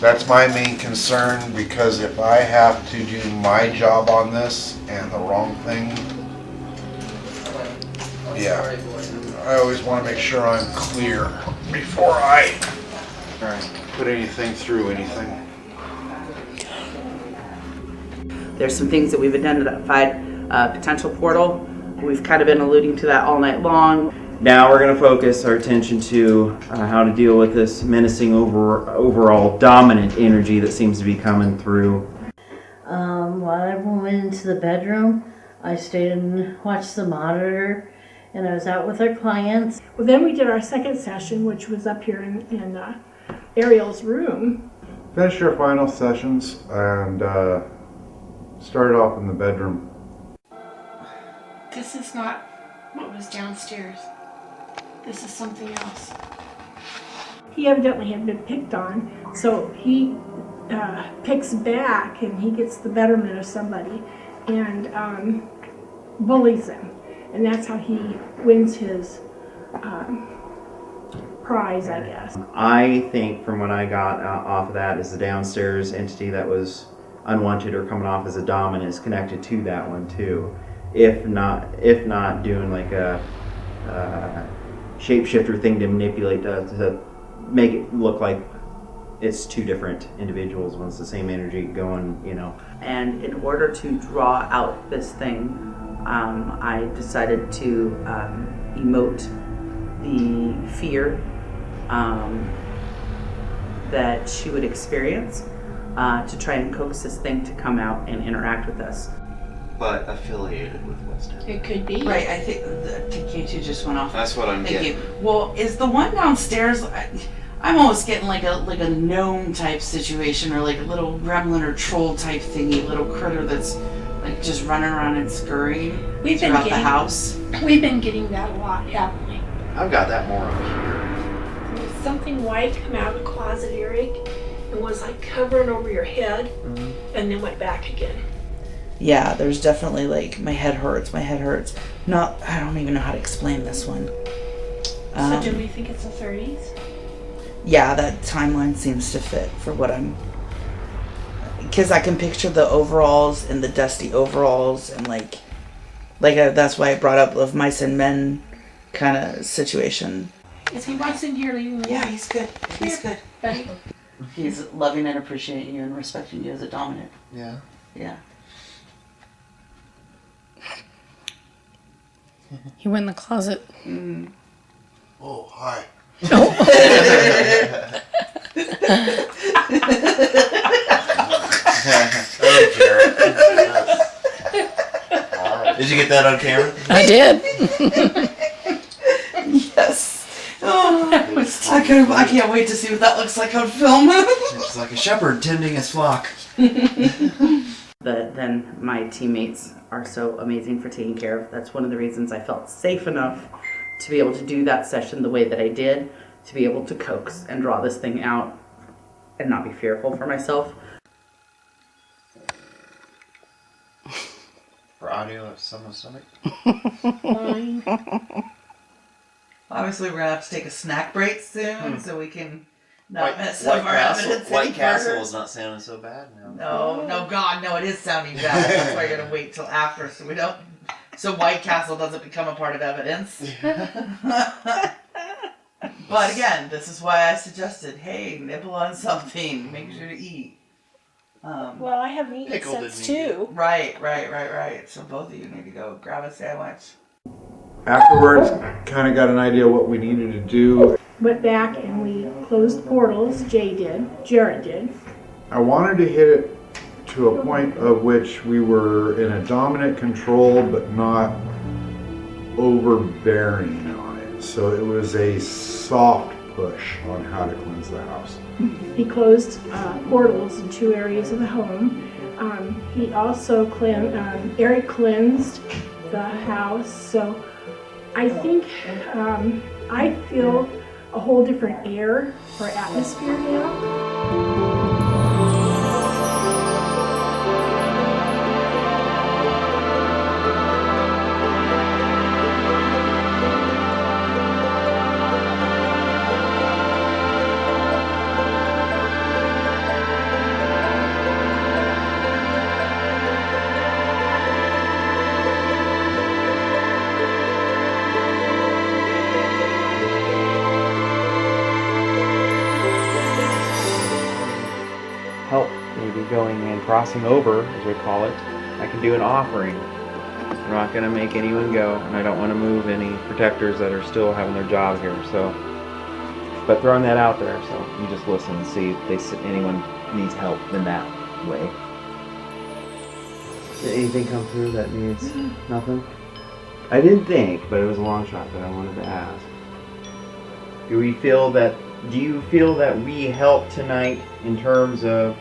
That's my main concern, because if I have to do my job on this and the wrong thing, yeah, I always want to make sure I'm clear before I put anything through anything. There's some things that we've identified, potential portal. We've kind of been alluding to that all night long. Now we're going to focus our attention to how to deal with this menacing overall dominant energy that seems to be coming through. While everyone went into the bedroom, I stayed and watched the monitor, and I was out with our clients. Well, then we did our second session, which was up here in Ariel's room. Finished our final sessions and started off in the bedroom. This is not what was downstairs. This is something else. He evidently had been picked on, so he picks back and he gets the betterment of somebody and bullies them. And that's how he wins his prize, I guess. I think from what I got off of that is the downstairs entity that was unwanted or coming off as a dominant is connected to that one too. If not doing like a shapeshifter thing to manipulate to make it look like it's 2 different individuals when it's the same energy going, you know. And in order to draw out this thing, I decided to emote the fear that she would experience to try and coax this thing to come out and interact with us. But affiliated with Weston. It could be. Right, I think the TK2 just went off. That's what I'm Thank getting. you. Well, is the one downstairs? I'm almost getting like a gnome type situation, or like a little gremlin or troll type thingy, little critter that's like just running around and scurrying throughout the house. We've been getting that a lot, haven't we? I've got that more over here. There was something white come out of the closet, Eric, and was like covering over your head, and then went back again. Yeah, there's definitely like my head hurts. Not, I don't even know how to explain this one. So do we think it's the 30s? Yeah, that timeline seems to fit for what I'm. Because I can picture the overalls and the dusty overalls and that's why I brought up of mice and men kind of situation. Is he wants in here leaving the Yeah, he's good. He's good. Buddy. He's loving and appreciating you and respecting you as a dominant. Yeah. Yeah. He went in the closet. Oh, hi. Oh, Jared. Did you get that on camera? I did. Yes. Oh, I can't wait to see what that looks like on film. It's like a shepherd tending his flock. But then my teammates are so amazing for taking care of. That's one of the reasons I felt safe enough to be able to do that session the way that I did, to be able to coax and draw this thing out and not be fearful for myself. For audio of someone's stomach? Fine. Obviously, we're gonna have to take a snack break soon, so we can not mess up our evidence. White any Castle further. is not sounding so bad now. No, God, no, it is sounding bad. That's why you're gonna wait till after, so White Castle doesn't become a part of evidence. But again, this is why I suggested, hey, nibble on something, make sure to eat. Well, I haven't eaten since too. Right. So both of you need to go grab a sandwich. Afterwards, kind of got an idea what we needed to do. Went back and we closed portals. Jared did. I wanted to hit it to a point of which we were in a dominant control but not overbearing on it. So it was a soft push on how to cleanse the house. He closed portals in 2 areas of the home. He also Eric cleansed the house. So I think I feel a whole different air or atmosphere now. Help maybe going and crossing over, as we call it. I can do an offering. I'm not going to make anyone go, and I don't want to move any protectors that are still having their job here. So, but throwing that out there, so you just listen and see if anyone needs help in that way. Did anything come through that needs nothing? I didn't think, but it was a long shot that I wanted to ask. Do you feel that we helped tonight in terms of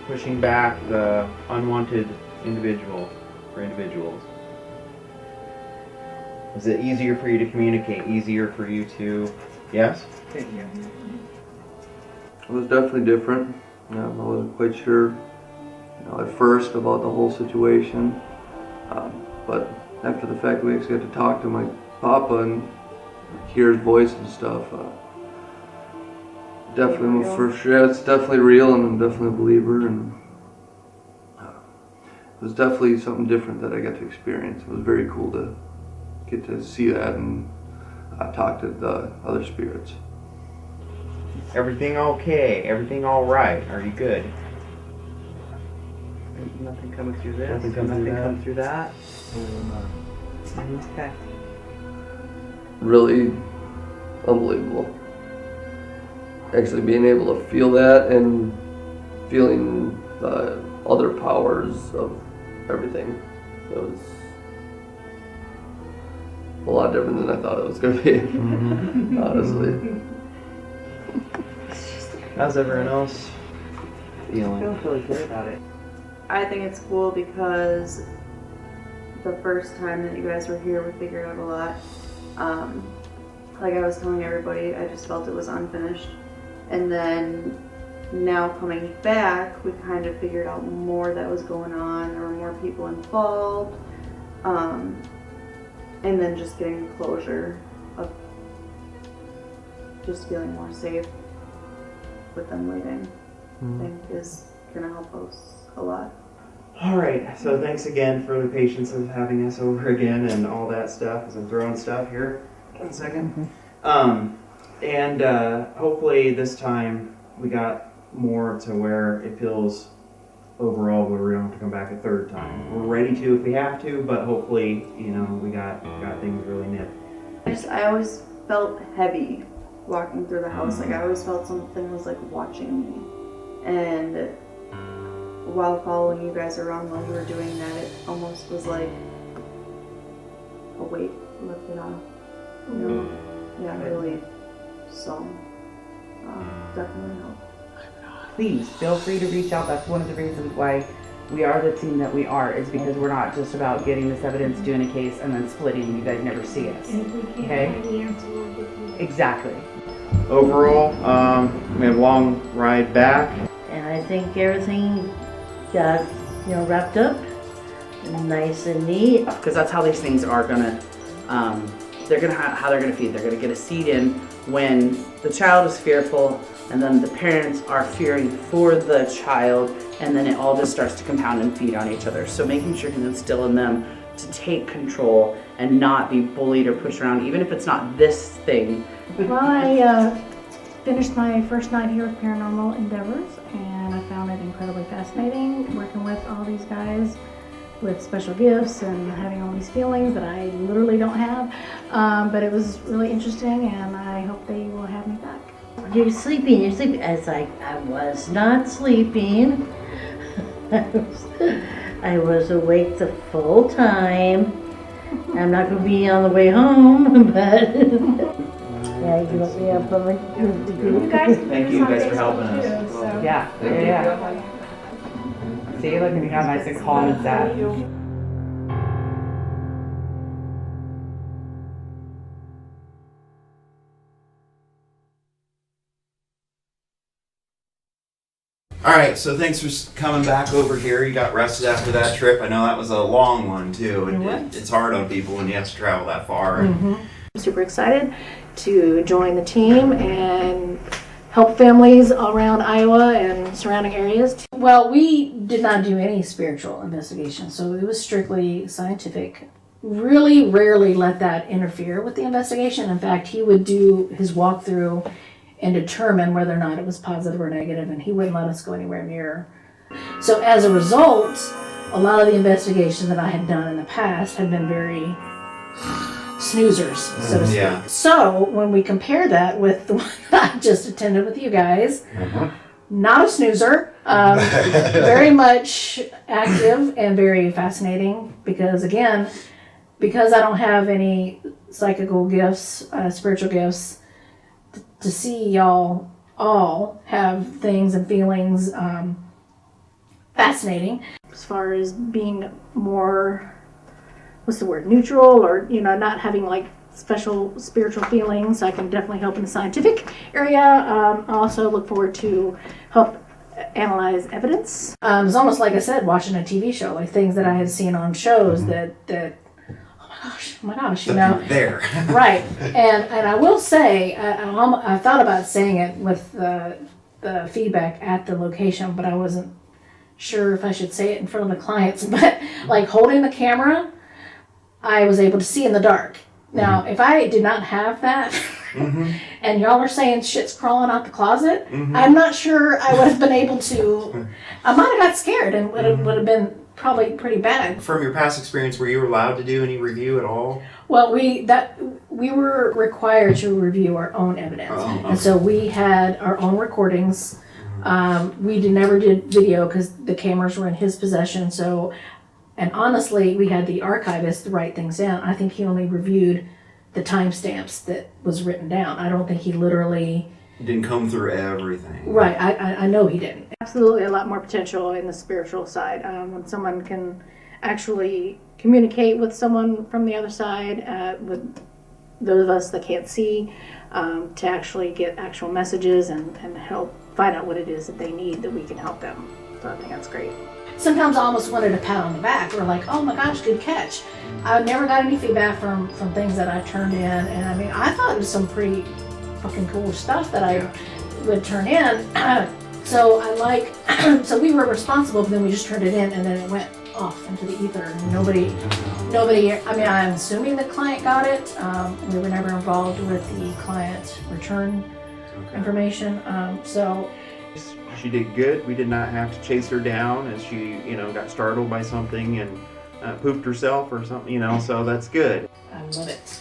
pushing back the unwanted individuals? Is it easier for you to communicate? Easier for you to, yes? It was definitely different. I wasn't quite sure, at first about the whole situation. But after the fact we actually got to talk to my papa and hear his voice and stuff, definitely for sure, it's definitely real, and I'm definitely a believer, and it was definitely something different that I got to experience. It was very cool to get to see that and talk to the other spirits. Everything okay? Everything all right? Are you good? Nothing coming through this. Nothing coming through that. Okay. Really unbelievable. Actually being able to feel that and feeling the other powers of everything. It was a lot different than I thought it was going to be, honestly. How's everyone else feeling? I feel really good about it. I think it's cool because the first time that you guys were here, we figured out a lot. Like I was telling everybody, I just felt it was unfinished. And then now coming back, we kind of figured out more that was going on. There were more people involved. And then just getting the closure of just feeling more safe with them waiting, I think is going to help us a lot. All right, so thanks again for the patience of having us over again and all that stuff, as I'm throwing stuff here. 1 second. And hopefully this time we got more to where it feels overall where we don't have to come back a third time. We're ready to if we have to, but hopefully, we got things really nipped. I always felt heavy walking through the house. Like I always felt something was like watching me. And while following you guys around while you were doing that, it almost was like a weight lifted off. Yeah, really. So, definitely helped. Please feel free to reach out. That's one of the reasons why we are the team that we are, is because we're not just about getting this evidence, doing a case, and then splitting and you guys never see us. And if we can't Okay? find the answer, we'll get you. Exactly. Overall, we have a long ride back. And I think everything got, wrapped up nice and neat. Because that's how these things are gonna they're gonna how they're gonna feed. They're gonna get a seed in when the child is fearful, and then the parents are fearing for the child, and then it all just starts to compound and feed on each other. So making sure to instill in them to take control and not be bullied or pushed around, even if it's not this thing. Well, I finished my first night here with Paranormal Endeavors, and I found it incredibly fascinating working with all these guys with special gifts and having all these feelings that I literally don't have. But it was really interesting, and I hope they will have me back. You're sleeping. I was like, I was not sleeping. I was awake the full time. I'm not going to be on the way home, but yeah, you look me up. You guys can Thank do you this on guys for Facebook helping us. too, so. Yeah. See, look, and you got nice and calm and sad. All right, so thanks for coming back over here. You got rested after that trip. I know that was a long one too. It's hard on people when you have to travel that far. I'm super excited to join the team and help families around Iowa and surrounding areas. Well, we did not do any spiritual investigation, so it was strictly scientific. Really rarely let that interfere with the investigation. In fact, he would do his walkthrough and determine whether or not it was positive or negative, and he wouldn't let us go anywhere near. So as a result, a lot of the investigations that I had done in the past had been very snoozers, so to speak. Yeah. So when we compare that with the one I just attended with you guys, not a snoozer, very much active and very fascinating, because again, because I don't have any psychical gifts, spiritual gifts, to see y'all all have things and feelings, fascinating. As far as being more, what's the word, neutral, or not having like special spiritual feelings, I can definitely help in the scientific area. I also look forward to help analyze evidence. It's almost like I said, watching a TV show, like things that I had seen on shows that oh my gosh, there. Right. And I will say, I thought about saying it with the feedback at the location, but I wasn't sure if I should say it in front of the clients. But like holding the camera, I was able to see in the dark. Now, if I did not have that, and y'all are saying shit's crawling out the closet, I'm not sure I would have been able to. I might have got scared and would have been probably pretty bad. From your past experience, were you allowed to do any review at all? Well, we were required to review our own evidence, and so we had our own recordings. We never did video because the cameras were in his possession. So, and honestly, we had the archivist write things down. I think he only reviewed the timestamps that was written down. I don't think he literally didn't come through everything. Right, I know he didn't. Absolutely a lot more potential in the spiritual side. When someone can actually communicate with someone from the other side, with those of us that can't see, to actually get actual messages and help find out what it is that they need, that we can help them. So I think that's great. Sometimes I almost wanted a pat on the back, or like, oh my gosh, good catch. I never got any feedback from things that I turned in, and I mean, I thought it was some pretty fucking cool stuff that I would turn in. So so we were responsible, but then we just turned it in, and then it went off into the ether. Nobody, I mean, I'm assuming the client got it. We were never involved with the client return information. So she did good. We did not have to chase her down as she, got startled by something and pooped herself or something, so that's good. I love it.